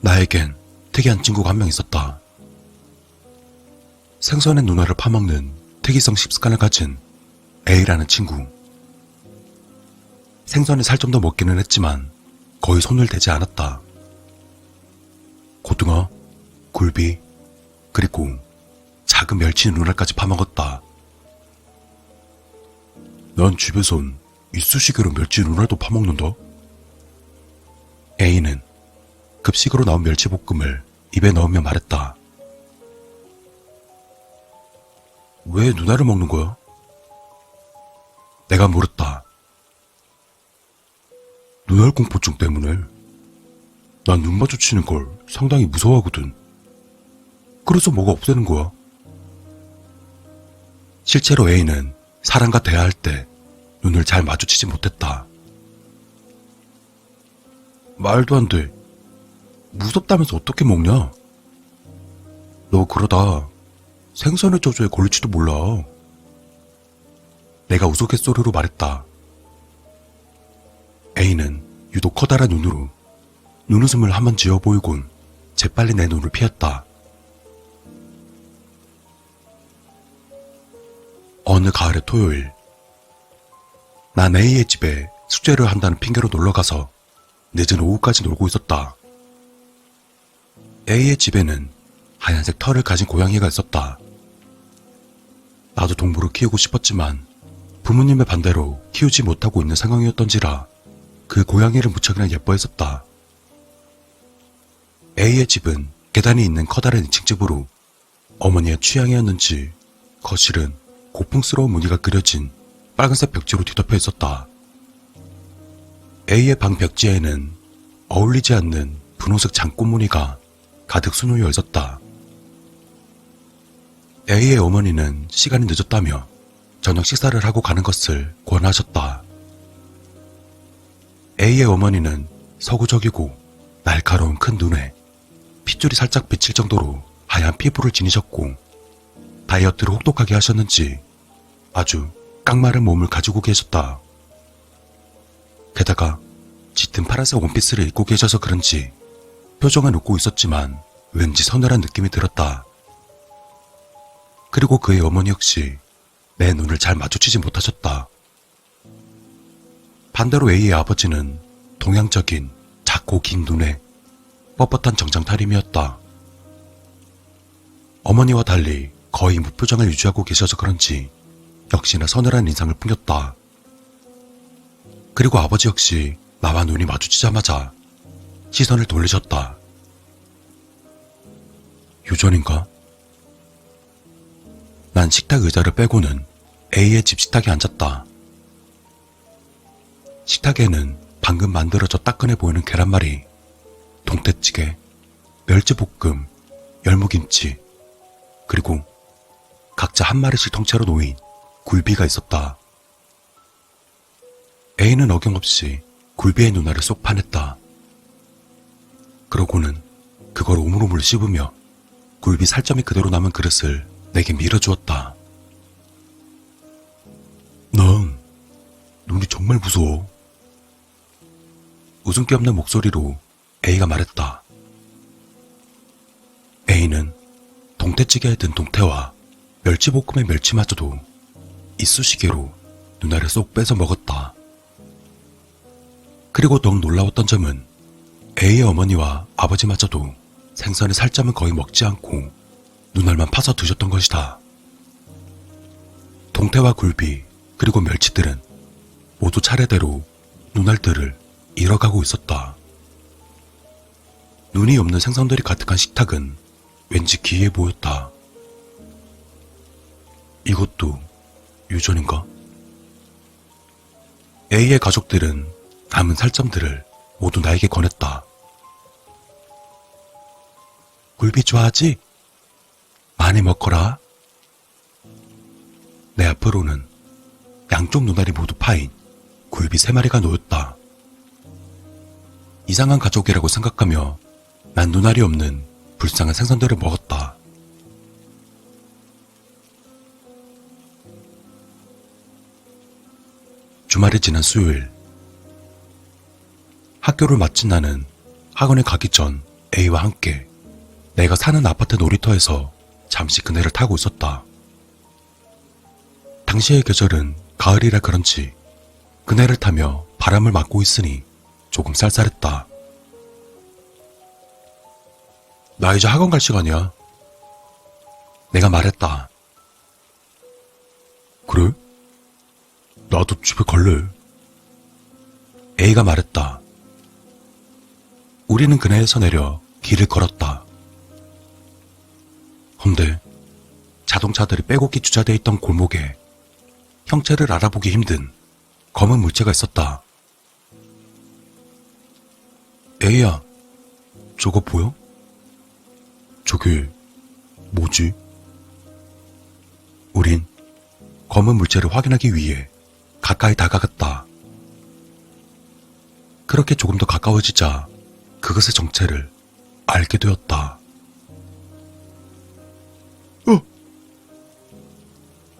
나에겐 특이한 친구가 한 명 있었다. 생선의 눈알을 파먹는 특이성 습관을 가진 A라는 친구. 생선이 살 좀 더 먹기는 했지만 거의 손을 대지 않았다. 고등어, 굴비, 그리고 작은 멸치 눈알까지 파먹었다. 난 집에선 이쑤시개로 멸치 눈알도 파먹는다. A는 급식으로 나온 멸치볶음을 입에 넣으며 말했다. 왜 눈알을 먹는 거야? 내가 물었다. 눈알 공포증 때문에. 난 눈 마주치는 걸 상당히 무서워하거든. 그래서 뭐가 없애는 거야. 실제로 A는 사람과 대화할 때 눈을 잘 마주치지 못했다. 말도 안 돼. 무섭다면서 어떻게 먹냐? 너 그러다 생선의 저주에 걸릴지도 몰라. 내가 우스갯소리로 말했다. A는 유독 커다란 눈으로 눈웃음을 한번 지어 보이곤 재빨리 내 눈을 피했다. 어느 가을의 토요일, 난 A의 집에 숙제를 한다는 핑계로 놀러가서 늦은 오후까지 놀고 있었다. A의 집에는 하얀색 털을 가진 고양이가 있었다. 나도 동물을 키우고 싶었지만 부모님의 반대로 키우지 못하고 있는 상황이었던지라 그 고양이를 무척이나 예뻐했었다. A의 집은 계단이 있는 커다란 2층 집으로 어머니의 취향이었는지 거실은 고풍스러운 무늬가 그려진 빨간색 벽지로 뒤덮여 있었다. A의 방 벽지에는 어울리지 않는 분홍색 장꽃 무늬가 가득 수놓여 있었다. A의 어머니는 시간이 늦었다며 저녁 식사를 하고 가는 것을 권하셨다. A의 어머니는 서구적이고 날카로운 큰 눈에 핏줄이 살짝 비칠 정도로 하얀 피부를 지니셨고 다이어트를 혹독하게 하셨는지 아주 깡마른 몸을 가지고 계셨다. 게다가 짙은 파란색 원피스를 입고 계셔서 그런지 표정은 웃고 있었지만 왠지 서늘한 느낌이 들었다. 그리고 그의 어머니 역시 내 눈을 잘 마주치지 못하셨다. 반대로 A의 아버지는 동양적인 작고 긴 눈에 뻣뻣한 정장타림이었다. 어머니와 달리 거의 무표정을 유지하고 계셔서 그런지 역시나 서늘한 인상을 풍겼다. 그리고 아버지 역시 나와 눈이 마주치자마자 시선을 돌리셨다. 유전인가? 난 식탁 의자를 빼고는 A의 집 식탁에 앉았다. 식탁에는 방금 만들어져 따끈해 보이는 계란말이, 동태찌개, 멸치볶음, 열무김치, 그리고 각자 한 마리씩 통째로 놓인 굴비가 있었다. A는 어김없이 굴비의 눈알을 쏙 파냈다. 그러고는 그걸 오물오물 씹으며 굴비 살점이 그대로 남은 그릇을 내게 밀어주었다. 넌 눈이 정말 무서워. 웃음기 없는 목소리로 A가 말했다. A는 동태찌개에 든 동태와 멸치볶음의 멸치마저도 이쑤시개로 눈알을 쏙 빼서 먹었다. 그리고 더욱 놀라웠던 점은 A의 어머니와 아버지마저도 생선의 살점은 거의 먹지 않고 눈알만 파서 드셨던 것이다. 동태와 굴비 그리고 멸치들은 모두 차례대로 눈알들을 잃어가고 있었다. 눈이 없는 생선들이 가득한 식탁은 왠지 기이해 보였다. 이것도 유전인가? A의 가족들은 남은 살점들을 모두 나에게 권했다. 굴비 좋아하지? 많이 먹거라. 내 앞으로는 양쪽 눈알이 모두 파인 굴비 3마리가 놓였다. 이상한 가족이라고 생각하며 난 눈알이 없는 불쌍한 생선들을 먹었다. 주말이 지난 수요일, 학교를 마친 나는 학원에 가기 전 A와 함께 내가 사는 아파트 놀이터에서 잠시 그네를 타고 있었다. 당시의 계절은 가을이라 그런지 그네를 타며 바람을 맞고 있으니 조금 쌀쌀했다. 나 이제 학원 갈 시간이야. 내가 말했다. 그래? 나도 집에 갈래. A가 말했다. 우리는 그네에서 내려 길을 걸었다. 헌데 자동차들이 빼곡히 주차되어 있던 골목에 형체를 알아보기 힘든 검은 물체가 있었다. A야, 저거 보여? 저게 뭐지? 우린 검은 물체를 확인하기 위해 가까이 다가갔다. 그렇게 조금 더 가까워지자 그것의 정체를 알게 되었다.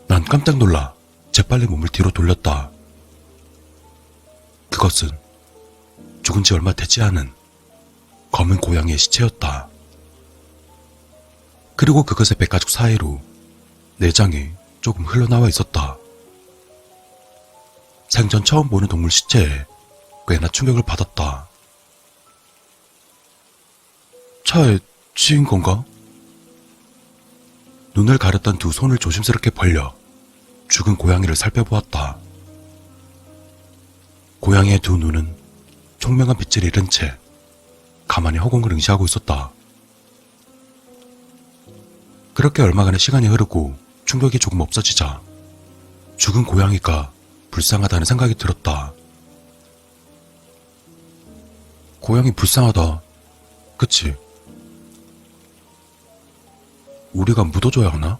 난 깜짝 놀라 재빨리 몸을 뒤로 돌렸다. 그것은 죽은 지 얼마 되지 않은 검은 고양이의 시체였다. 그리고 그것의 백가죽 사이로 내장이 조금 흘러나와 있었다. 생전 처음 보는 동물 시체에 꽤나 충격을 받았다. 차에 치인 건가? 눈을 가렸던 두 손을 조심스럽게 벌려 죽은 고양이를 살펴보았다. 고양이의 두 눈은 총명한 빛을 잃은 채 가만히 허공을 응시하고 있었다. 그렇게 얼마간의 시간이 흐르고 충격이 조금 없어지자 죽은 고양이가 불쌍하다는 생각이 들었다. 고양이 불쌍하다. 그치? 우리가 묻어줘야 하나?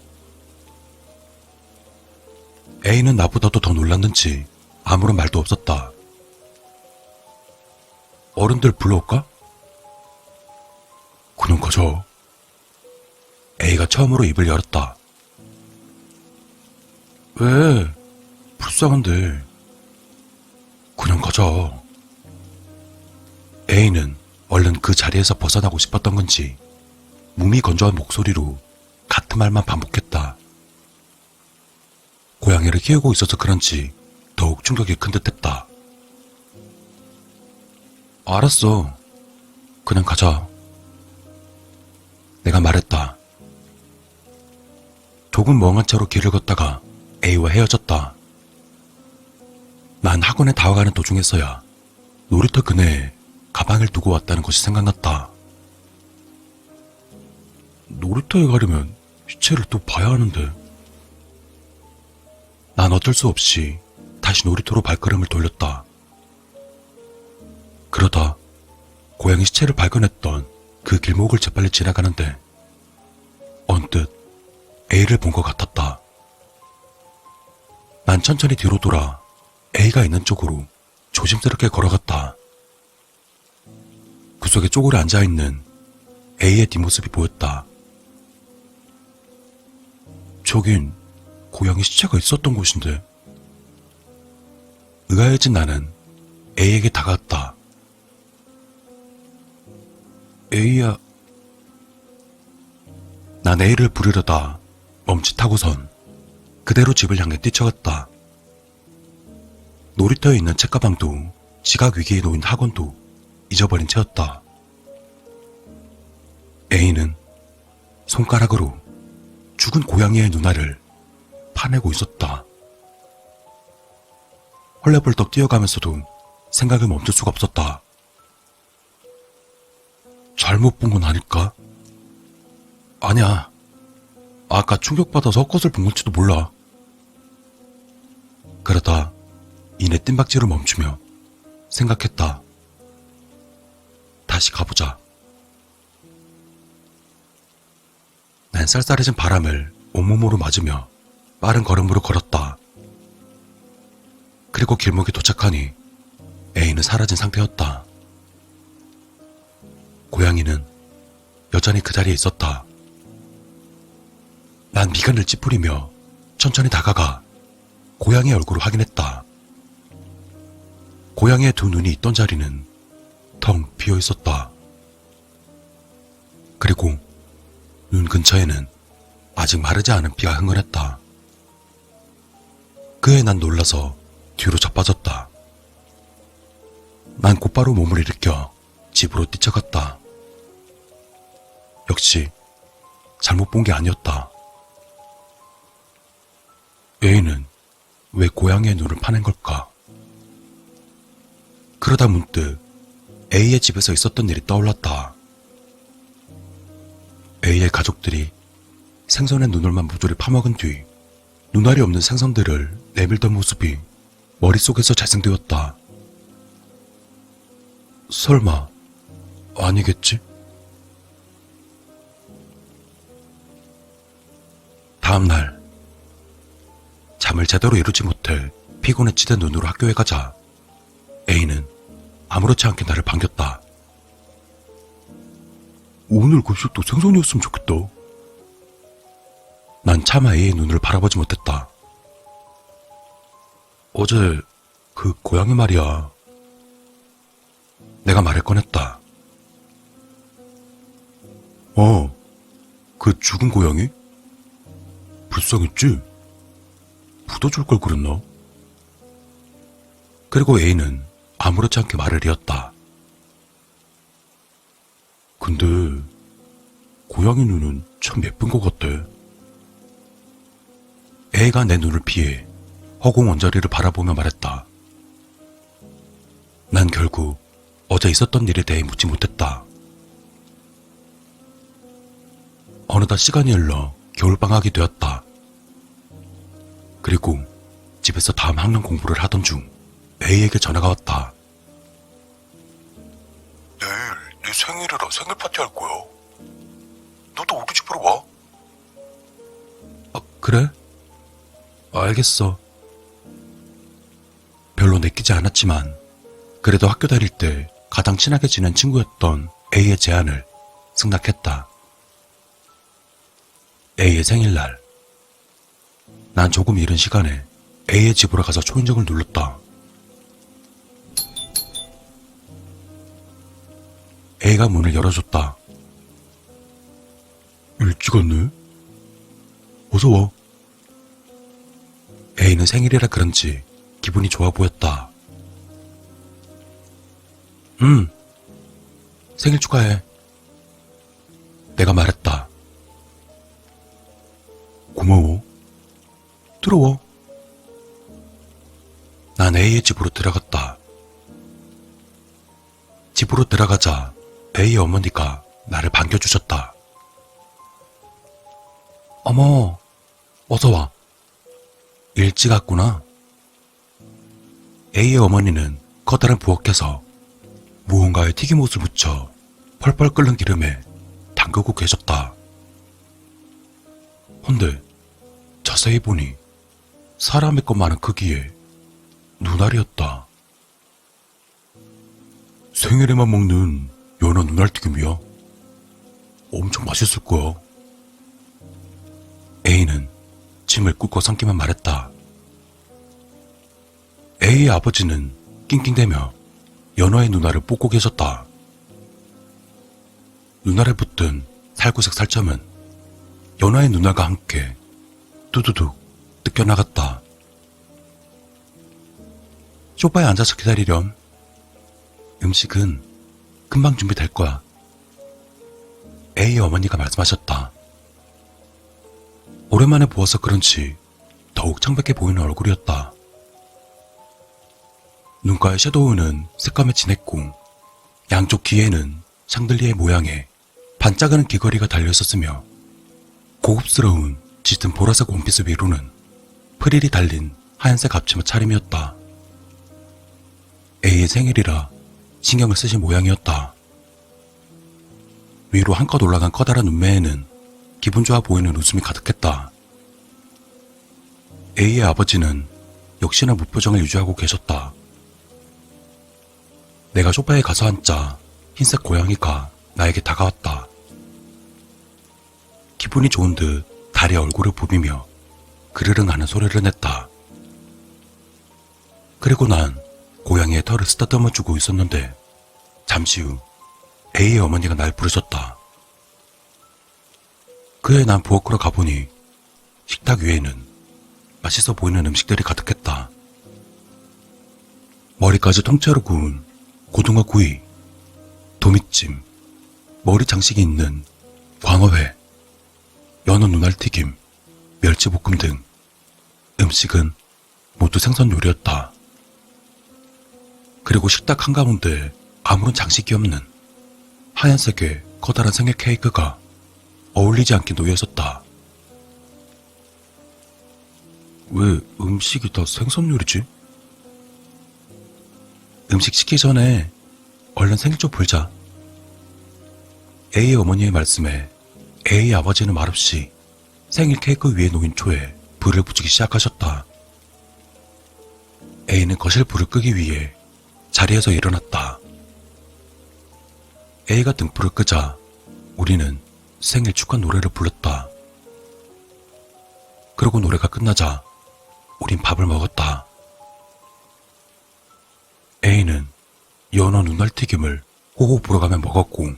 A는 나보다도 더 놀랐는지 아무런 말도 없었다. 어른들 불러올까? 그냥 가자. A가 처음으로 입을 열었다. 왜? 불쌍한데. 그냥 가자. A는 얼른 그 자리에서 벗어나고 싶었던 건지 몸이 건조한 목소리로 같은 말만 반복했다. 고양이를 키우고 있어서 그런지 더욱 충격이 큰 듯했다. 알았어. 그냥 가자. 내가 말했다. 조금 멍한 채로 길을 걷다가 A와 헤어졌다. 난 학원에 다가가는 도중에서야 놀이터 그네에 가방을 두고 왔다는 것이 생각났다. 놀이터에 가려면 시체를 또 봐야 하는데. 난 어쩔 수 없이 다시 놀이터로 발걸음을 돌렸다. 그러다 고양이 시체를 발견했던 그 길목을 재빨리 지나가는데 언뜻 A를 본 것 같았다. 난 천천히 뒤로 돌아 A가 있는 쪽으로 조심스럽게 걸어갔다. 그 속에 쪼그려 앉아있는 A의 뒷모습이 보였다. 저긴 고양이 시체가 있었던 곳인데. 의아해진 나는 A에게 다가갔다. A야. 난 A를 부르려다 멈칫하고선 그대로 집을 향해 뛰쳐갔다. 놀이터에 있는 책가방도 지각 위기에 놓인 학원도 잊어버린 채였다. A는 손가락으로 죽은 고양이의 눈알을 파내고 있었다. 헐레벌떡 뛰어가면서도 생각을 멈출 수가 없었다. 잘못 본 건 아닐까? 아니야. 아까 충격받아서 헛것을 본 걸지도 몰라. 그러다 이내 뜀박질을 멈추며 생각했다. 다시 가보자. 난 쌀쌀해진 바람을 온몸으로 맞으며 빠른 걸음으로 걸었다. 그리고 길목에 도착하니 A는 사라진 상태였다. 고양이는 여전히 그 자리에 있었다. 난 미간을 찌푸리며 천천히 다가가 고양이의 얼굴을 확인했다. 고양이의 두 눈이 있던 자리는 텅 비어 있었다. 그리고 눈 근처에는 아직 마르지 않은 피가 흥건했다. 그에 난 놀라서 뒤로 자빠졌다. 난 곧바로 몸을 일으켜 집으로 뛰쳐갔다. 역시 잘못 본 게 아니었다. A는 왜 고양이의 눈을 파낸 걸까? 그러다 문득 A의 집에서 있었던 일이 떠올랐다. A의 가족들이 생선의 눈을만 모조리 파먹은 뒤 눈알이 없는 생선들을 내밀던 모습이 머릿속에서 재생되었다. 설마 아니겠지? 다음날 잠을 제대로 이루지 못해 피곤에 찌든 눈으로 학교에 가자 A는 아무렇지 않게 나를 반겼다. 오늘 급식도 생선이었으면 좋겠다. 난 차마 A의 눈을 바라보지 못했다. 어제 그 고양이 말이야. 내가 말을 꺼냈다. 그 죽은 고양이? 불쌍했지? 묻어줄 걸 그랬나? 그리고 A는 아무렇지 않게 말을 이었다. 근데 고양이 눈은 참 예쁜 것 같대. A가 내 눈을 피해 허공 언저리를 바라보며 말했다. 난 결국 어제 있었던 일에 대해 묻지 못했다. 어느덧 시간이 흘러 겨울방학이 되었다. 그리고 집에서 다음 학년 공부를 하던 중 A에게 전화가 왔다. 내일 네 생일이라 생일 파티 할 거야. 너도 우리 집으로 와. 그래? 알겠어. 별로 내키지 않았지만 그래도 학교 다닐 때 가장 친하게 지낸 친구였던 A의 제안을 승낙했다. A의 생일날, 난 조금 이른 시간에 A의 집으로 가서 초인종을 눌렀다. A가 문을 열어줬다. 일찍 왔네? 어서 와. A는 생일이라 그런지 기분이 좋아 보였다. 생일 축하해. 내가 말했다. 고마워. 들어와. 난 A의 집으로 들어갔다. 집으로 들어가자 A의 어머니가 나를 반겨주셨다. 어머, 어서 와. 일찍 왔구나. A의 어머니는 커다란 부엌에서 무언가에 튀김옷을 묻혀 펄펄 끓는 기름에 담그고 계셨다. 헌데 자세히 보니 사람의 것만한 크기의 눈알이었다. 생일에만 먹는 연어 눈알튀김이야. 엄청 맛있을 거야. A는 침을 꾹꾹 삼키며 말했다. A의 아버지는 낑낑대며 연어의 눈알을 뽑고 계셨다. 눈알에 붙은 살구색 살점은 연어의 눈알과 함께 두두둑 뜯겨나갔다. 소파에 앉아서 기다리렴. 음식은 금방 준비될 거야. A의 어머니가 말씀하셨다. 오랜만에 보아서 그런지 더욱 창백해 보이는 얼굴이었다. 눈가의 섀도우는 새까매 진했고 양쪽 귀에는 샹들리에 모양의 반짝이는 귀걸이가 달려있었으며 고급스러운 짙은 보라색 원피스 위로는 프릴이 달린 하얀색 앞치마 차림이었다. A의 생일이라 신경을 쓰신 모양이었다. 위로 한껏 올라간 커다란 눈매에는 기분 좋아 보이는 웃음이 가득했다. A의 아버지는 역시나 무표정을 유지하고 계셨다. 내가 소파에 가서 앉자 흰색 고양이가 나에게 다가왔다. 기분이 좋은 듯 다리 얼굴을 부비며 그르릉 하는 소리를 냈다. 그리고 난 고양이의 털을 쓰다듬어 주고 있었는데 잠시 후 A의 어머니가 날 부르셨다. 그에 난 부엌으로 가보니 식탁 위에는 맛있어 보이는 음식들이 가득했다. 머리까지 통째로 구운 고등어 구이, 도미찜, 머리 장식이 있는 광어회, 연어 눈알튀김, 멸치볶음 등 음식은 모두 생선 요리였다. 그리고 식탁 한가운데 아무런 장식이 없는 하얀색의 커다란 생일 케이크가 어울리지 않게 놓여 있었다. 왜 음식이 다 생선 요리지? 음식 시키기 전에 얼른 생일 좀 불자. A의 어머니의 말씀에 A의 아버지는 말없이 생일 케이크 위에 놓인 초에 불을 붙이기 시작하셨다. A는 거실 불을 끄기 위해 자리에서 일어났다. A가 등불을 끄자 우리는 생일 축하 노래를 불렀다. 그리고 노래가 끝나자 우린 밥을 먹었다. A는 연어 눈알튀김을 호호 불어가며 먹었고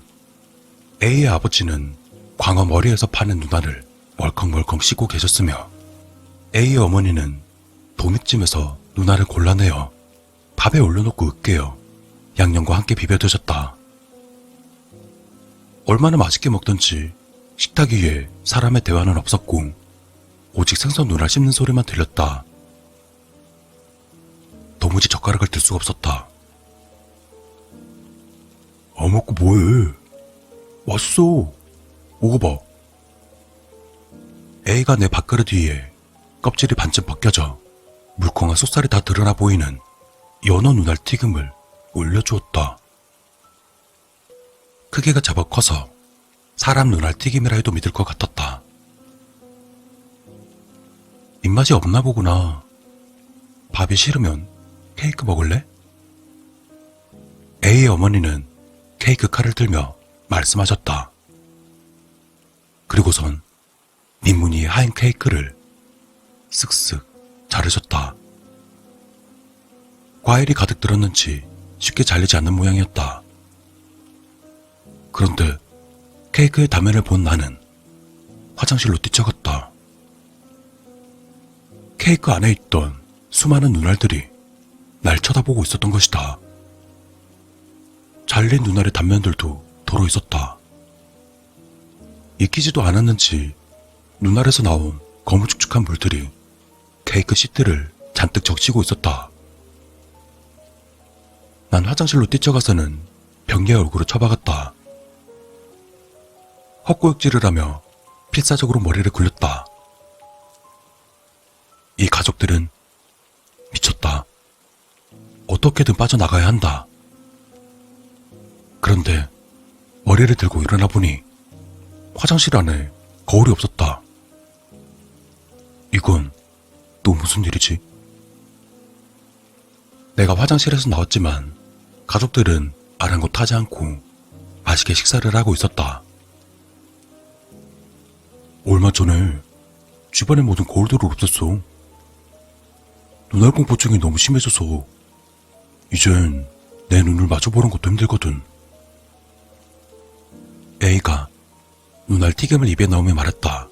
A의 아버지는 광어 머리에서 파는 눈알을 멀컹멀컹 씹고 계셨으며 A의 어머니는 도미찜에서 눈알을 골라내어 밥에 올려놓고 으깨어 양념과 함께 비벼 드셨다. 얼마나 맛있게 먹던지 식탁 위에 사람의 대화는 없었고 오직 생선 눈알 씹는 소리만 들렸다. 도무지 젓가락을 들 수가 없었다. 안 먹고 뭐해? 맛있어. 먹어봐. A가 내 밥그릇 위에 껍질이 반쯤 벗겨져 물컹한 속살이 다 드러나 보이는 연어 눈알 튀김을 올려주었다. 크기가 제법 커서 사람 눈알 튀김이라 해도 믿을 것 같았다. 입맛이 없나 보구나. 밥이 싫으면 케이크 먹을래? A의 어머니는 케이크 칼을 들며 말씀하셨다. 그리고선 민무늬의 하얀 케이크를 쓱쓱 자르셨다. 과일이 가득 들었는지 쉽게 잘리지 않는 모양이었다. 그런데 케이크의 단면을 본 나는 화장실로 뛰쳐갔다. 케이크 안에 있던 수많은 눈알들이 날 쳐다보고 있었던 것이다. 잘린 눈알의 단면들도 도로 있었다. 익히지도 않았는지 눈알에서 나온 거무축축한 물들이 케이크 시트를 잔뜩 적시고 있었다. 난 화장실로 뛰쳐가서는 변기의 얼굴을 쳐박았다. 헛구역질을 하며 필사적으로 머리를 굴렸다. 이 가족들은 미쳤다. 어떻게든 빠져나가야 한다. 그런데 머리를 들고 일어나 보니 화장실 안에 거울이 없었다. 이건 또 무슨 일이지? 내가 화장실에서 나왔지만 가족들은 아랑곳하지 않고 맛있게 식사를 하고 있었다. 얼마 전에 집안의 모든 거울들이 없었어. 눈알 공포증이 너무 심해져서 이젠 내 눈을 마주보는 것도 힘들거든. A가 눈알 튀김을 입에 넣으며 말했다.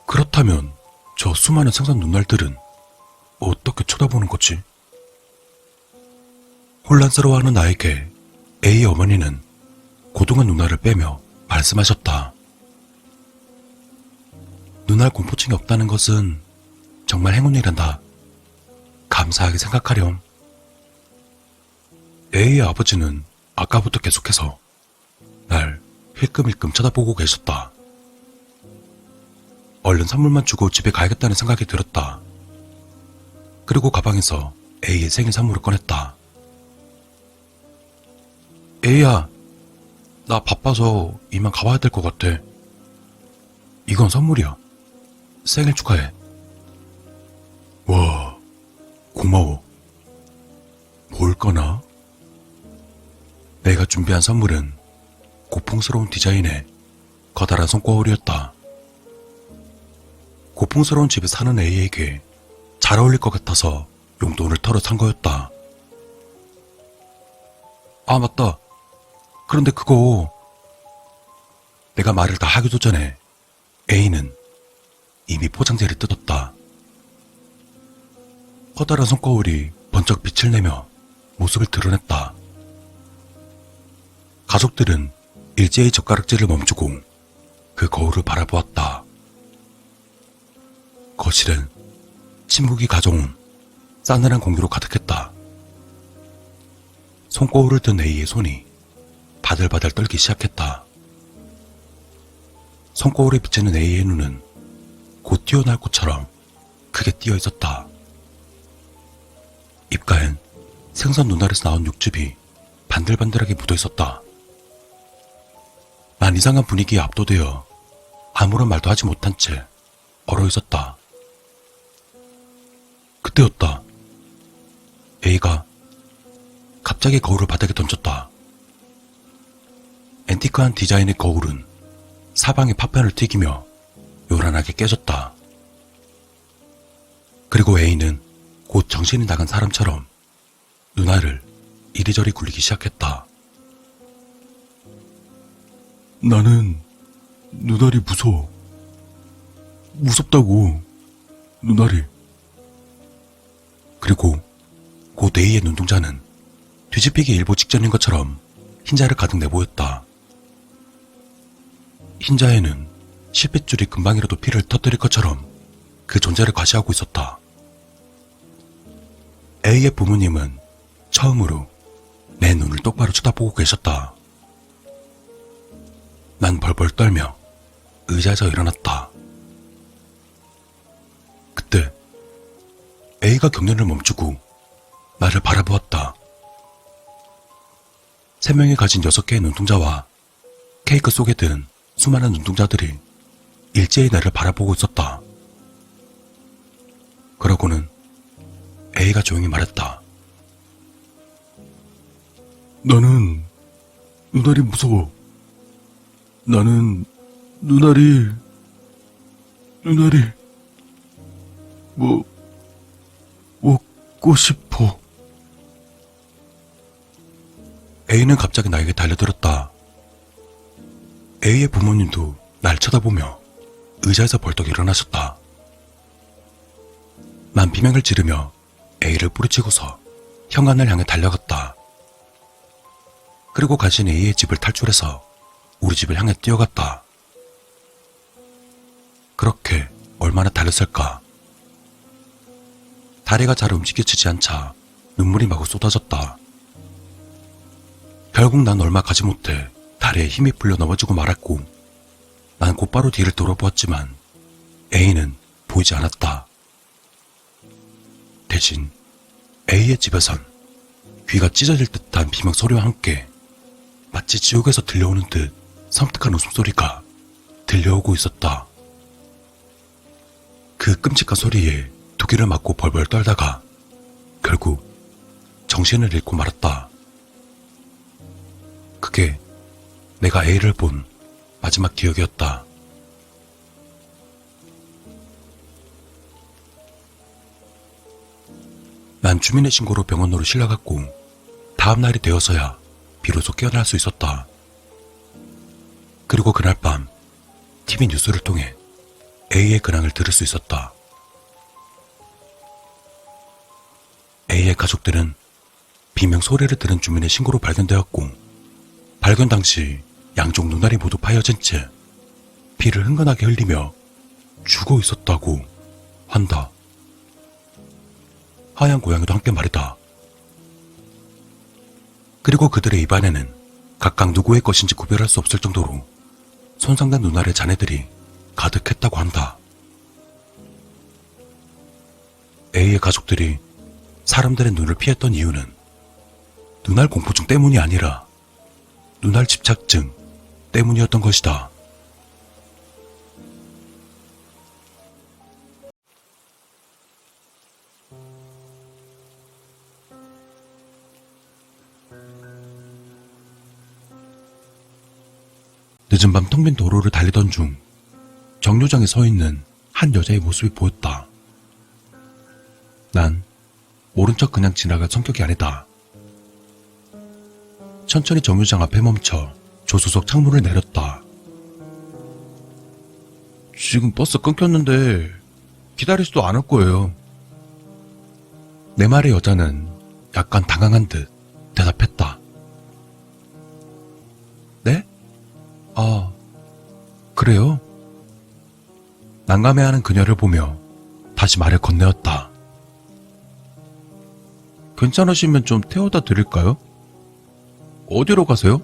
그렇다면 저 수많은 생선 눈알들은 어떻게 쳐다보는 거지? 혼란스러워하는 나에게 A의 어머니는 고등어 눈알을 빼며 말씀하셨다. 눈알 공포증이 없다는 것은 정말 행운이란다. 감사하게 생각하렴. A의 아버지는 아까부터 계속해서 날 힐끔힐끔 쳐다보고 계셨다. 얼른 선물만 주고 집에 가야겠다는 생각이 들었다. 그리고 가방에서 A의 생일 선물을 꺼냈다. A야, 나 바빠서 이만 가봐야 될 것 같아. 이건 선물이야. 생일 축하해. 와, 고마워. 뭘까나? 내가 준비한 선물은 고풍스러운 디자인의 커다란 손거울이었다. 고풍스러운 집에 사는 A에게 잘 어울릴 것 같아서 용돈을 털어 산 거였다. 아, 맞다. 그런데 그거... 내가 말을 다 하기도 전에 A는 이미 포장지를 뜯었다. 커다란 손거울이 번쩍 빛을 내며 모습을 드러냈다. 가족들은 일제히 젓가락질을 멈추고 그 거울을 바라보았다. 거실은 침묵이 가져온 싸늘한 공기로 가득했다. 손거울을 든 A의 손이 바들바들 떨기 시작했다. 손거울에 비치는 A의 눈은 곧 튀어나올 것처럼 크게 띄어 있었다. 입가엔 생선 눈알에서 나온 육즙이 반들반들하게 묻어 있었다. 난 이상한 분위기에 압도되어 아무런 말도 하지 못한 채 얼어 있었다. 그때였다. A가 갑자기 거울을 바닥에 던졌다. 앤티크한 디자인의 거울은 사방에 파편을 튀기며 요란하게 깨졌다. 그리고 A는 곧 정신이 나간 사람처럼 눈알을 이리저리 굴리기 시작했다. 나는 눈알이 무서워. 무섭다고, 눈알이. 그리고 곧 A의 눈동자는 뒤집히기 일보 직전인 것처럼 흰자를 가득 내보였다. 흰자에는 실핏줄이 금방이라도 피를 터뜨릴 것처럼 그 존재를 과시하고 있었다. A의 부모님은 처음으로 내 눈을 똑바로 쳐다보고 계셨다. 난 벌벌 떨며 의자에서 일어났다. 그때 A가 경련을 멈추고 나를 바라보았다. 3명이 가진 6개의 눈동자와 케이크 속에 든 수많은 눈동자들이 일제히 나를 바라보고 있었다. 그러고는 A가 조용히 말했다. 나는 눈알이 무서워. 나는 눈알이 먹고 싶어. A는 갑자기 나에게 달려들었다. A의 부모님도 날 쳐다보며 의자에서 벌떡 일어나셨다. 난 비명을 지르며 A를 뿌리치고서 현관을 향해 달려갔다. 그리고 간신히 A의 집을 탈출해서 우리 집을 향해 뛰어갔다. 그렇게 얼마나 달렸을까? 다리가 잘 움직여지지 않자 눈물이 마구 쏟아졌다. 결국 난 얼마 가지 못해 다리에 힘이 풀려 넘어지고 말았고, 난 곧바로 뒤를 돌아보았지만 A는 보이지 않았다. 대신 A의 집에선 귀가 찢어질 듯한 비명 소리와 함께 마치 지옥에서 들려오는 듯 섬뜩한 웃음소리가 들려오고 있었다. 그 끔찍한 소리에 두 귀를 막고 벌벌 떨다가 결국 정신을 잃고 말았다. 그게 내가 A를 본 마지막 기억이었다. 난 주민의 신고로 병원으로 실려갔고 다음 날이 되어서야 비로소 깨어날 수 있었다. 그리고 그날 밤 TV 뉴스를 통해 A의 근황을 들을 수 있었다. A의 가족들은 비명 소리를 들은 주민의 신고로 발견되었고, 발견 당시 양쪽 눈알이 모두 파여진 채 피를 흥건하게 흘리며 죽어 있었다고 한다. 하얀 고양이도 함께 말이다. 그리고 그들의 입안에는 각각 누구의 것인지 구별할 수 없을 정도로 손상된 눈알의 잔해들이 가득했다고 한다. A의 가족들이 사람들의 눈을 피했던 이유는 눈알 공포증 때문이 아니라 눈알 집착증 때문이었던 것이다. 늦은 밤 텅 빈 도로를 달리던 중 정류장에 서 있는 한 여자의 모습이 보였다. 난 모른 척 그냥 지나갈 성격이 아니다. 천천히 정류장 앞에 멈춰 조수석 창문을 내렸다. 지금 버스 끊겼는데 기다리지도 않을 거예요. 내 말에 여자는 약간 당황한 듯 대답했다. 네? 아, 그래요? 난감해하는 그녀를 보며 다시 말을 건네었다. 괜찮으시면 좀 태워다 드릴까요? 어디로 가세요?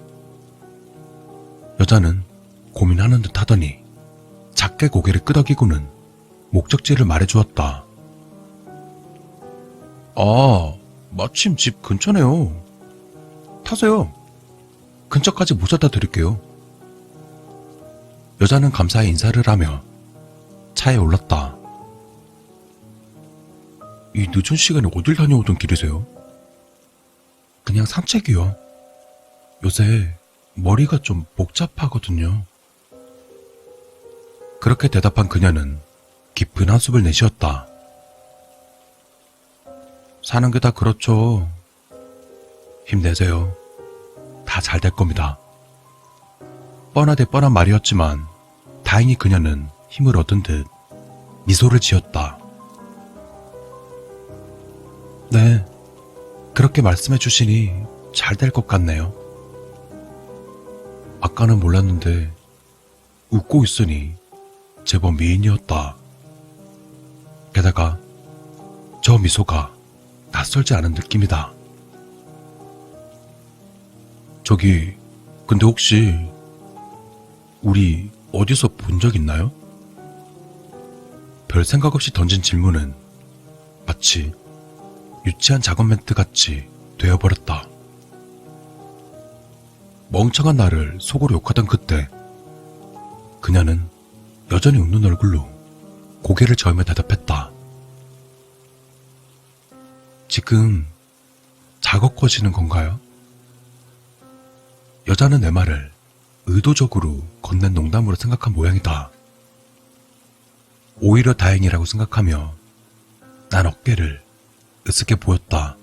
여자는 고민하는 듯 하더니 작게 고개를 끄덕이고는 목적지를 말해주었다. 아, 마침 집 근처네요. 타세요. 근처까지 모셔다 드릴게요. 여자는 감사히 인사를 하며 차에 올랐다. 이 늦은 시간에 어딜 다녀오던 길이세요? 그냥 산책이요. 요새 머리가 좀 복잡하거든요. 그렇게 대답한 그녀는 깊은 한숨을 내쉬었다. 사는 게 다 그렇죠. 힘내세요. 다 잘 될 겁니다. 뻔하대 뻔한 말이었지만 다행히 그녀는 힘을 얻은 듯 미소를 지었다. 네, 그렇게 말씀해 주시니 잘 될 것 같네요. 아까는 몰랐는데 웃고 있으니 제법 미인이었다. 게다가 저 미소가 낯설지 않은 느낌이다. 저기, 근데 혹시 우리 어디서 본 적 있나요? 별 생각 없이 던진 질문은 마치 유치한 작업 멘트 같이 되어버렸다. 멍청한 나를 속으로 욕하던 그때 그녀는 여전히 웃는 얼굴로 고개를 저으며 대답했다. 지금 작업 거시는 건가요? 여자는 내 말을 의도적으로 건넨 농담으로 생각한 모양이다. 오히려 다행이라고 생각하며 난 어깨를 으쓱해 보였다.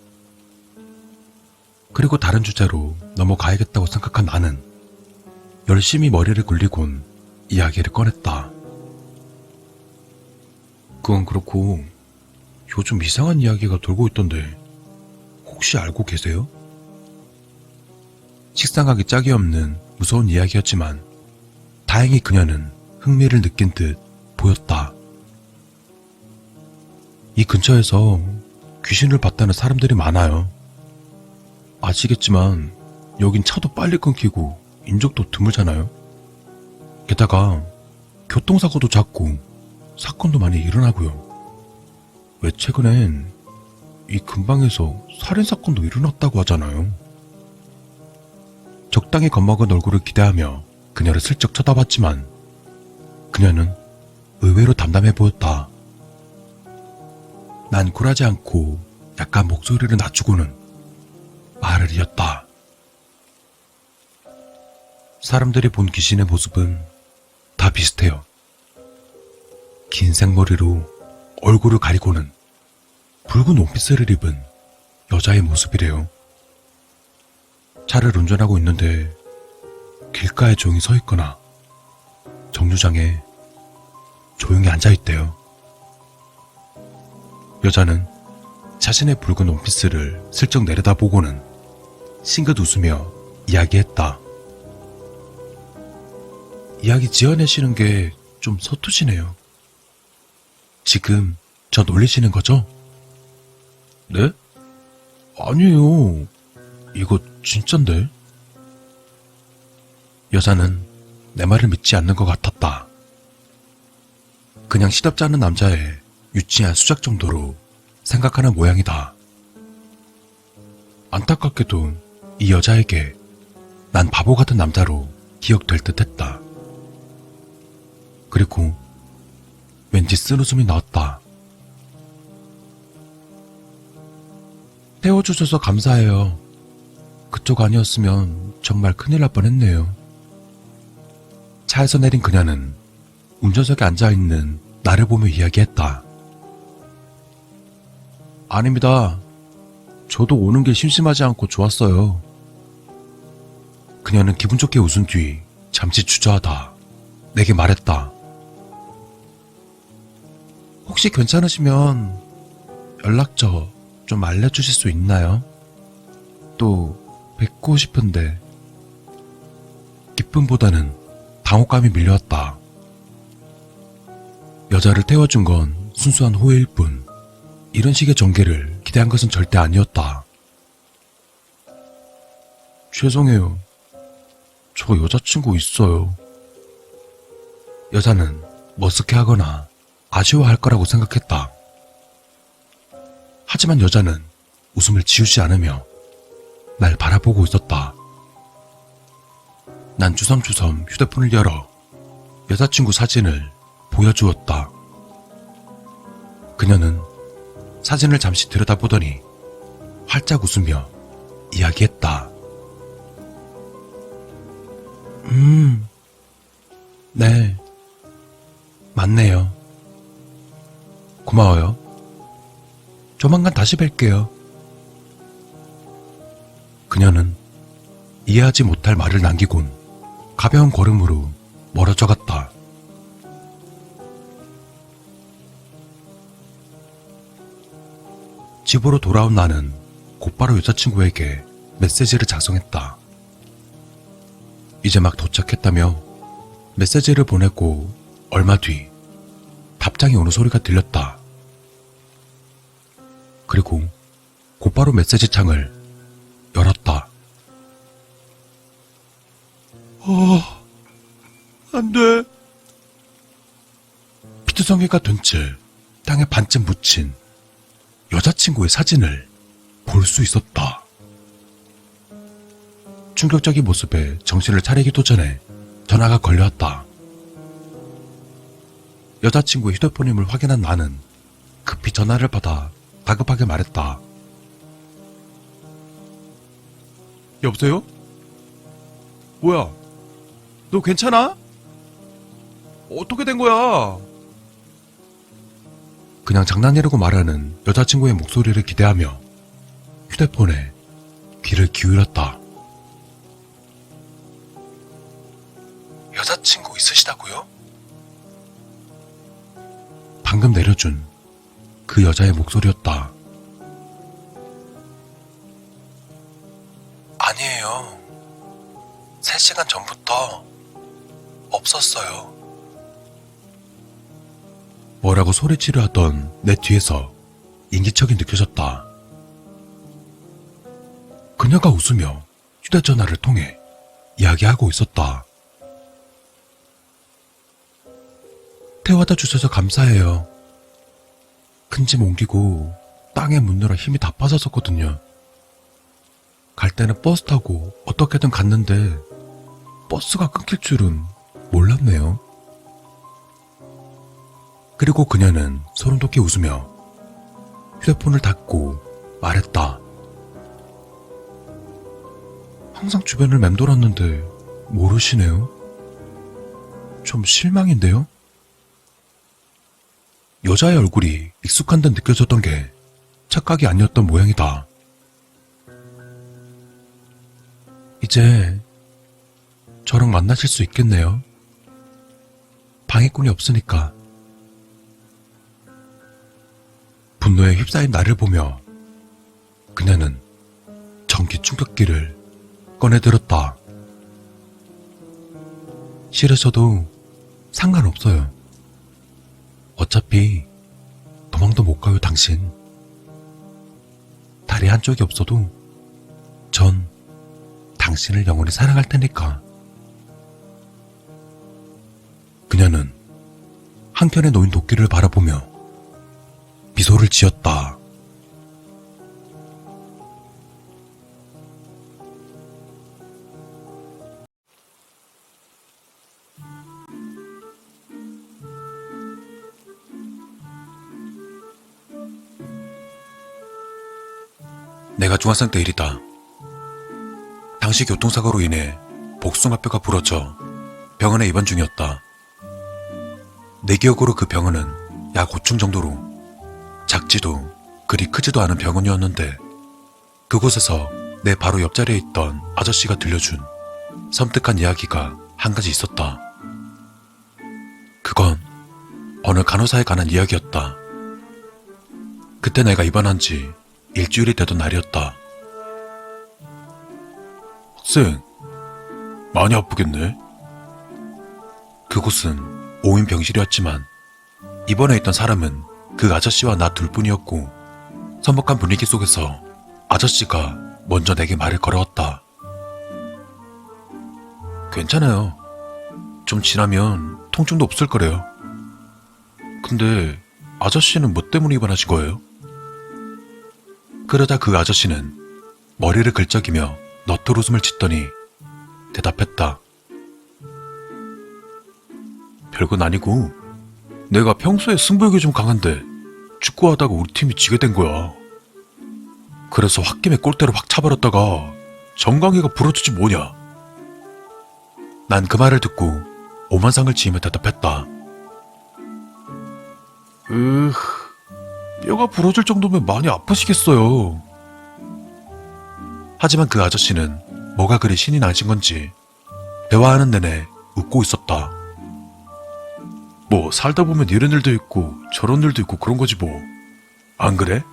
그리고 다른 주제로 넘어가야겠다고 생각한 나는 열심히 머리를 굴리곤 이야기를 꺼냈다. 그건 그렇고 요즘 이상한 이야기가 돌고 있던데 혹시 알고 계세요? 식상하기 짝이 없는 무서운 이야기였지만 다행히 그녀는 흥미를 느낀 듯 보였다. 이 근처에서 귀신을 봤다는 사람들이 많아요. 아시겠지만 여긴 차도 빨리 끊기고 인적도 드물잖아요. 게다가 교통사고도 잦고 사건도 많이 일어나고요. 왜 최근엔 이 근방에서 살인사건도 일어났다고 하잖아요. 적당히 겁먹은 얼굴을 기대하며 그녀를 슬쩍 쳐다봤지만 그녀는 의외로 담담해 보였다. 난 굴하지 않고 약간 목소리를 낮추고는 말을 이었다. 사람들이 본 귀신의 모습은 다 비슷해요. 긴 생머리로 얼굴을 가리고는 붉은 원피스를 입은 여자의 모습이래요. 차를 운전하고 있는데 길가에 조용히 서 있거나 정류장에 조용히 앉아 있대요. 여자는 자신의 붉은 원피스를 슬쩍 내려다보고는 싱긋 웃으며 이야기했다. 이야기 지어내시는 게 좀 서투시네요. 지금 저 놀리시는 거죠? 네? 아니에요. 이거 진짠데? 여자는 내 말을 믿지 않는 것 같았다. 그냥 시덥지 않은 남자의 유치한 수작 정도로 생각하는 모양이다. 안타깝게도 이 여자에게 난 바보 같은 남자로 기억될 듯 했다. 그리고 왠지 쓴 웃음이 나왔다. 태워주셔서 감사해요. 그쪽 아니었으면 정말 큰일 날 뻔했네요. 차에서 내린 그녀는 운전석에 앉아있는 나를 보며 이야기했다. 아닙니다. 저도 오는 게 심심하지 않고 좋았어요. 그녀는 기분 좋게 웃은 뒤 잠시 주저하다 내게 말했다. 혹시 괜찮으시면 연락처 좀 알려주실 수 있나요? 또 뵙고 싶은데. 기쁨보다는 당혹감이 밀려왔다. 여자를 태워준 건 순수한 호의일 뿐 이런 식의 전개를 기대한 것은 절대 아니었다. 죄송해요. 저 여자친구 있어요. 여자는 머쓱해하거나 아쉬워할 거라고 생각했다. 하지만 여자는 웃음을 지우지 않으며 날 바라보고 있었다. 난 주섬주섬 휴대폰을 열어 여자친구 사진을 보여주었다. 그녀는 사진을 잠시 들여다보더니 활짝 웃으며 이야기했다. 네, 맞네요. 고마워요. 조만간 다시 뵐게요. 그녀는 이해하지 못할 말을 남기곤 가벼운 걸음으로 멀어져 갔다. 집으로 돌아온 나는 곧바로 여자친구에게 메시지를 작성했다. 이제 막 도착했다며 메시지를 보내고 얼마 뒤 답장이 오는 소리가 들렸다. 그리고 곧바로 메시지 창을 열었다. 안 돼. 피투성이가 된 채 땅에 반쯤 묻힌 여자친구의 사진을 볼 수 있었다. 충격적인 모습에 정신을 차리기도 전에 전화가 걸려왔다. 여자친구의 휴대폰임을 확인한 나는 급히 전화를 받아 다급하게 말했다. 여보세요? 뭐야? 너 괜찮아? 어떻게 된 거야? 그냥 장난이라고 말하는 여자친구의 목소리를 기대하며 휴대폰에 귀를 기울였다. 여자친구 있으시다고요? 방금 내려준 그 여자의 목소리였다. 아니에요. 3시간 전부터 없었어요. 뭐라고 소리치려 하던 내 뒤에서 인기척이 느껴졌다. 그녀가 웃으며 휴대전화를 통해 이야기하고 있었다. 태워다 주셔서 감사해요. 큰 짐 옮기고 땅에 묻느라 힘이 다 빠졌었거든요. 갈 때는 버스 타고 어떻게든 갔는데 버스가 끊길 줄은 몰랐네요. 그리고 그녀는 소름 돋게 웃으며 휴대폰을 닫고 말했다. 항상 주변을 맴돌았는데 모르시네요. 좀 실망인데요? 여자의 얼굴이 익숙한 듯 느껴졌던 게 착각이 아니었던 모양이다. 이제 저랑 만나실 수 있겠네요. 방해꾼이 없으니까. 분노에 휩싸인 나를 보며 그녀는 전기 충격기를 꺼내들었다. 싫으셔도 상관없어요. 어차피 도망도 못 가요, 당신. 다리 한쪽이 없어도 전 당신을 영원히 사랑할 테니까. 그녀는 한켠에 놓인 도끼를 바라보며 미소를 지었다. 내가 중학생 때 일이다. 당시 교통사고로 인해 복숭아뼈가 부러져 병원에 입원 중이었다. 내 기억으로 그 병원은 약 5층 정도로 작지도 그리 크지도 않은 병원이었는데 그곳에서 내 바로 옆자리에 있던 아저씨가 들려준 섬뜩한 이야기가 한 가지 있었다. 그건 어느 간호사에 관한 이야기였다. 그때 내가 입원한 지 일주일이 되던 날이었다. 쌩, 많이 아프겠네. 그곳은 5인 병실이었지만 입원해 있던 사람은 그 아저씨와 나 둘뿐이었고 서먹한 분위기 속에서 아저씨가 먼저 내게 말을 걸어왔다. 괜찮아요. 좀 지나면 통증도 없을 거래요. 근데 아저씨는 뭐 때문에 입원하신 거예요? 그러자 그 아저씨는 머리를 긁적이며 너털 웃음을 짓더니 대답했다. 별건 아니고 내가 평소에 승부욕이 좀 강한데 축구하다가 우리 팀이 지게 된 거야. 그래서 홧김에 골대를 확 차버렸다가 정강이가 부러지지 뭐냐. 난 그 말을 듣고 오만상을 지으며 대답했다. 뼈가 부러질 정도면 많이 아프시겠어요. 하지만 그 아저씨는 뭐가 그리 신이 나신 건지 대화하는 내내 웃고 있었다. 뭐 살다 보면 이런 일도 있고 저런 일도 있고 그런 거지 뭐. 안 그래?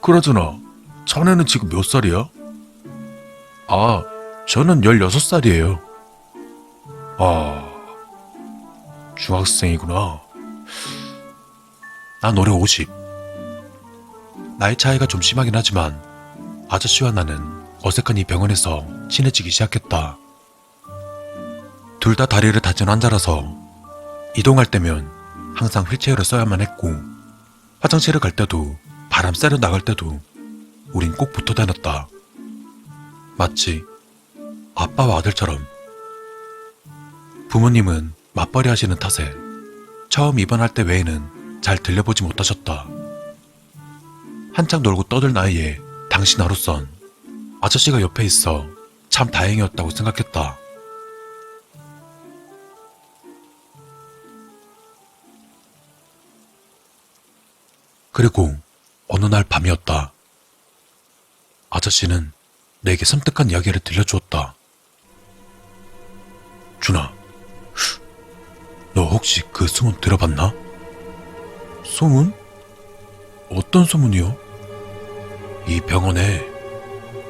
그러잖아. 자네는 지금 몇 살이야? 아, 저는 16살이에요. 아, 중학생이구나. 난 올해 50. 나이 차이가 좀 심하긴 하지만 아저씨와 나는 어색한 이 병원에서 친해지기 시작했다. 둘 다 다리를 다친 환자라서 이동할 때면 항상 휠체어를 써야만 했고 화장실을 갈 때도 바람 쐬러 나갈 때도 우린 꼭 붙어 다녔다. 마치 아빠와 아들처럼. 부모님은 맞벌이 하시는 탓에 처음 입원할 때 외에는 잘 들려보지 못하셨다. 한창 놀고 떠들 나이에 당신 아로선 아저씨가 옆에 있어 참 다행이었다고 생각했다. 그리고 어느 날 밤이었다. 아저씨는 내게 섬뜩한 이야기를 들려주었다. 준아, 너 혹시 그 소문 들어봤나? 소문? 어떤 소문이요? 이 병원에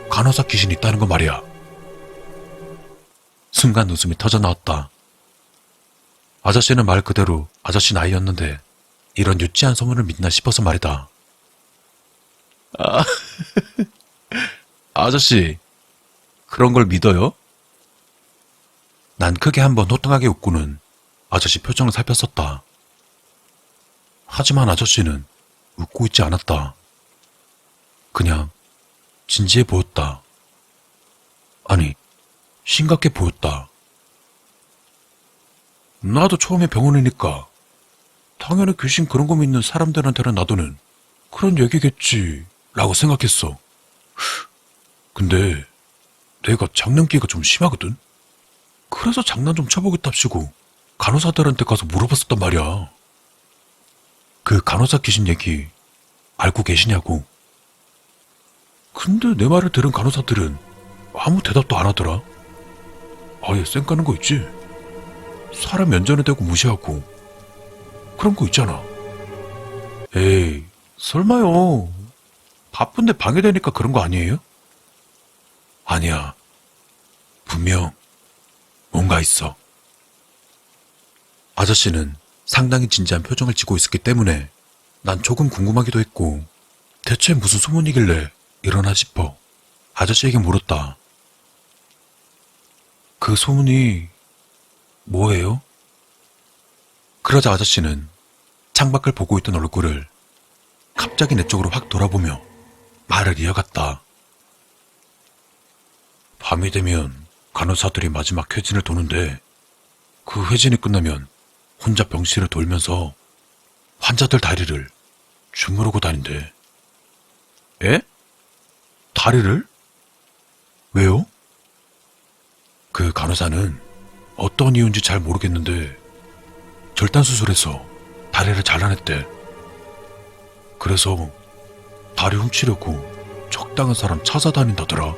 간호사 귀신이 있다는 거 말이야. 순간 웃음이 터져 나왔다. 아저씨는 말 그대로 아저씨 나이였는데 이런 유치한 소문을 믿나 싶어서 말이다. 아, 아저씨, 그런 걸 믿어요? 난 크게 한번 호탕하게 웃고는 아저씨 표정을 살폈었다. 하지만 아저씨는 웃고 있지 않았다. 그냥 진지해 보였다. 아니, 심각해 보였다. 나도 처음에 병원이니까 당연히 귀신 그런 거 믿는 사람들한테는 놔두는 그런 얘기겠지 라고 생각했어. 근데 내가 장난기가 좀 심하거든? 그래서 장난 좀 쳐보겠답시고 간호사들한테 가서 물어봤었단 말이야. 그 간호사 귀신 얘기 알고 계시냐고. 근데 내 말을 들은 간호사들은 아무 대답도 안 하더라. 아예 쌩 까는 거 있지? 사람 면전에 대고 무시하고 그런 거 있잖아. 에이, 설마요. 바쁜데 방해되니까 그런 거 아니에요? 아니야. 분명 뭔가 있어. 아저씨는 상당히 진지한 표정을 지고 있었기 때문에 난 조금 궁금하기도 했고 대체 무슨 소문이길래 이러나 싶어 아저씨에게 물었다. 그 소문이 뭐예요? 그러자 아저씨는 창밖을 보고 있던 얼굴을 갑자기 내 쪽으로 확 돌아보며 말을 이어갔다. 밤이 되면 간호사들이 마지막 회진을 도는데 그 회진이 끝나면 혼자 병실을 돌면서 환자들 다리를 주무르고 다닌대. 에? 다리를? 왜요? 그 간호사는 어떤 이유인지 잘 모르겠는데 절단수술해서 다리를 잘라냈대. 그래서 다리 훔치려고 적당한 사람 찾아다닌다더라.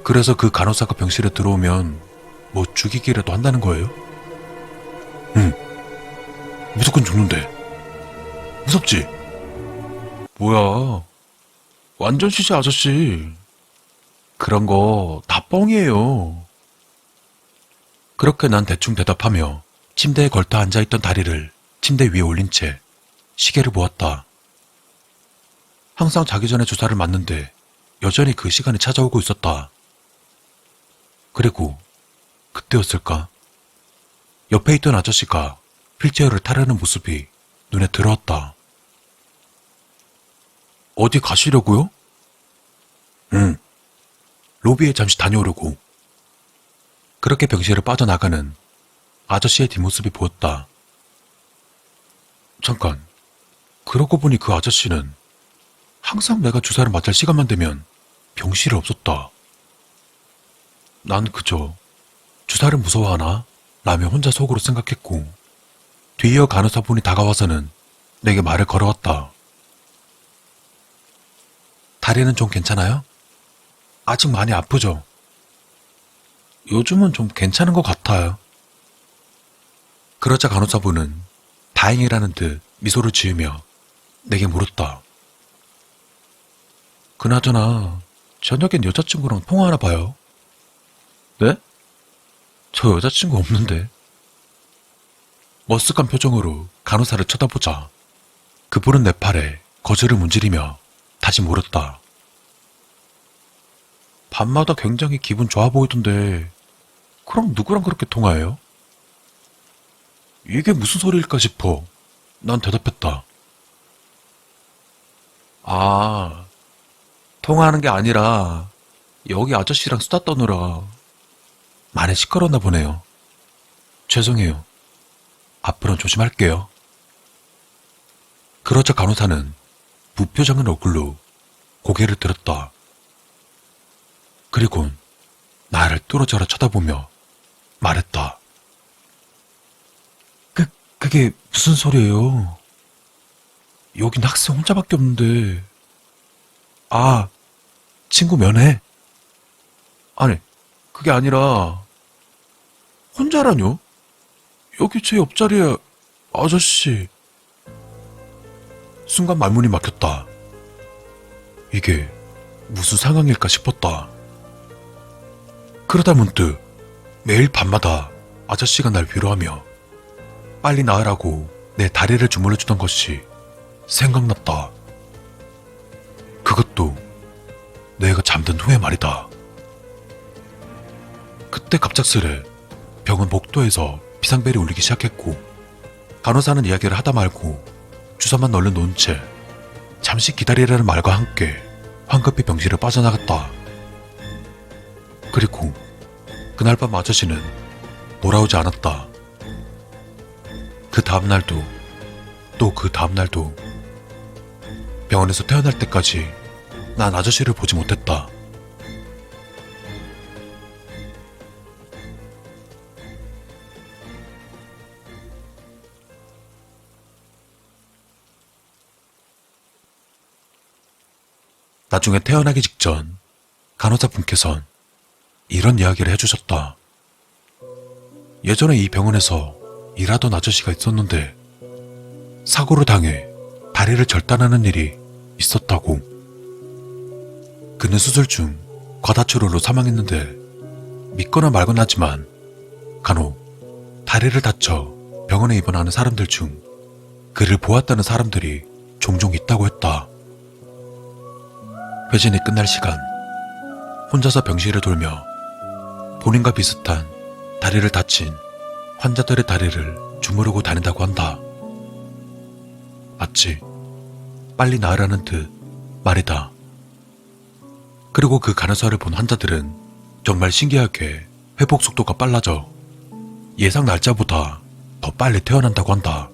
그래서 그 간호사가 병실에 들어오면 뭐 죽이기라도 한다는 거예요? 응. 무조건 죽는데. 무섭지? 뭐야. 완전 시시 아저씨. 그런 거 다 뻥이에요. 그렇게 난 대충 대답하며 침대에 걸터 앉아있던 다리를 침대 위에 올린 채 시계를 보았다. 항상 자기 전에 주사를 맞는데 여전히 그 시간이 찾아오고 있었다. 그리고 그때였을까? 옆에 있던 아저씨가 휠체어를 타려는 모습이 눈에 들어왔다. 어디 가시려고요? 응. 로비에 잠시 다녀오려고. 그렇게 병실을 빠져나가는 아저씨의 뒷모습이 보였다. 잠깐, 그러고 보니 그 아저씨는 항상 내가 주사를 맞을 시간만 되면 병실에 없었다. 난 그저 주사를 무서워하나? 라며 혼자 속으로 생각했고, 뒤이어 간호사분이 다가와서는 내게 말을 걸어왔다. 다리는 좀 괜찮아요? 아직 많이 아프죠? 요즘은 좀 괜찮은 것 같아요. 그러자 간호사분은 다행이라는 듯 미소를 지으며 내게 물었다. 그나저나 저녁엔 여자친구랑 통화하나 봐요. 네? 저 여자친구 없는데. 머쓱한 표정으로 간호사를 쳐다보자 그분은 내 팔에 거즈를 문지르며 다시 물었다. 밤마다 굉장히 기분 좋아 보이던데 그럼 누구랑 그렇게 통화해요? 이게 무슨 소리일까 싶어 난 대답했다. 아, 통화하는 게 아니라 여기 아저씨랑 수다 떠느라 많이 시끄러웠나 보네요. 죄송해요. 앞으로는 조심할게요. 그러자 간호사는 무표정한 얼굴로 고개를 들었다. 그리곤 나를 뚫어져라 쳐다보며 말했다. 그게 무슨 소리예요? 여긴 학생 혼자밖에 없는데. 아, 친구 면회? 아니, 그게 아니라 혼자라뇨? 여기 제 옆자리에 아저씨. 순간 말문이 막혔다. 이게 무슨 상황일까 싶었다. 그러다 문득 매일 밤마다 아저씨가 날 위로하며 빨리 나으라고 내 다리를 주물러주던 것이 생각났다. 그것도 내가 잠든 후에 말이다. 그때 갑작스레 병원 복도에서 비상벨이 울리기 시작했고 간호사는 이야기를 하다 말고 주사만 얼른 놓은 채 잠시 기다리라는 말과 함께 황급히 병실을 빠져나갔다. 그리고 그날 밤 아저씨는 돌아오지 않았다. 그 다음날도 또 그 다음날도 병원에서 태어날 때까지 난 아저씨를 보지 못했다. 나중에 태어나기 직전 간호사분께선 이런 이야기를 해주셨다. 예전에 이 병원에서 일하던 아저씨가 있었는데 사고를 당해 다리를 절단하는 일이 있었다고. 그는 수술 중 과다출혈로 사망했는데 믿거나 말거나 하지만 간혹 다리를 다쳐 병원에 입원하는 사람들 중 그를 보았다는 사람들이 종종 있다고 했다. 회진이 끝날 시간 혼자서 병실을 돌며 본인과 비슷한 다리를 다친 환자들의 다리를 주무르고 다닌다고 한다. 마치 빨리 나으라는 듯 말이다. 그리고 그 간호사를 본 환자들은 정말 신기하게 회복 속도가 빨라져 예상 날짜보다 더 빨리 태어난다고 한다.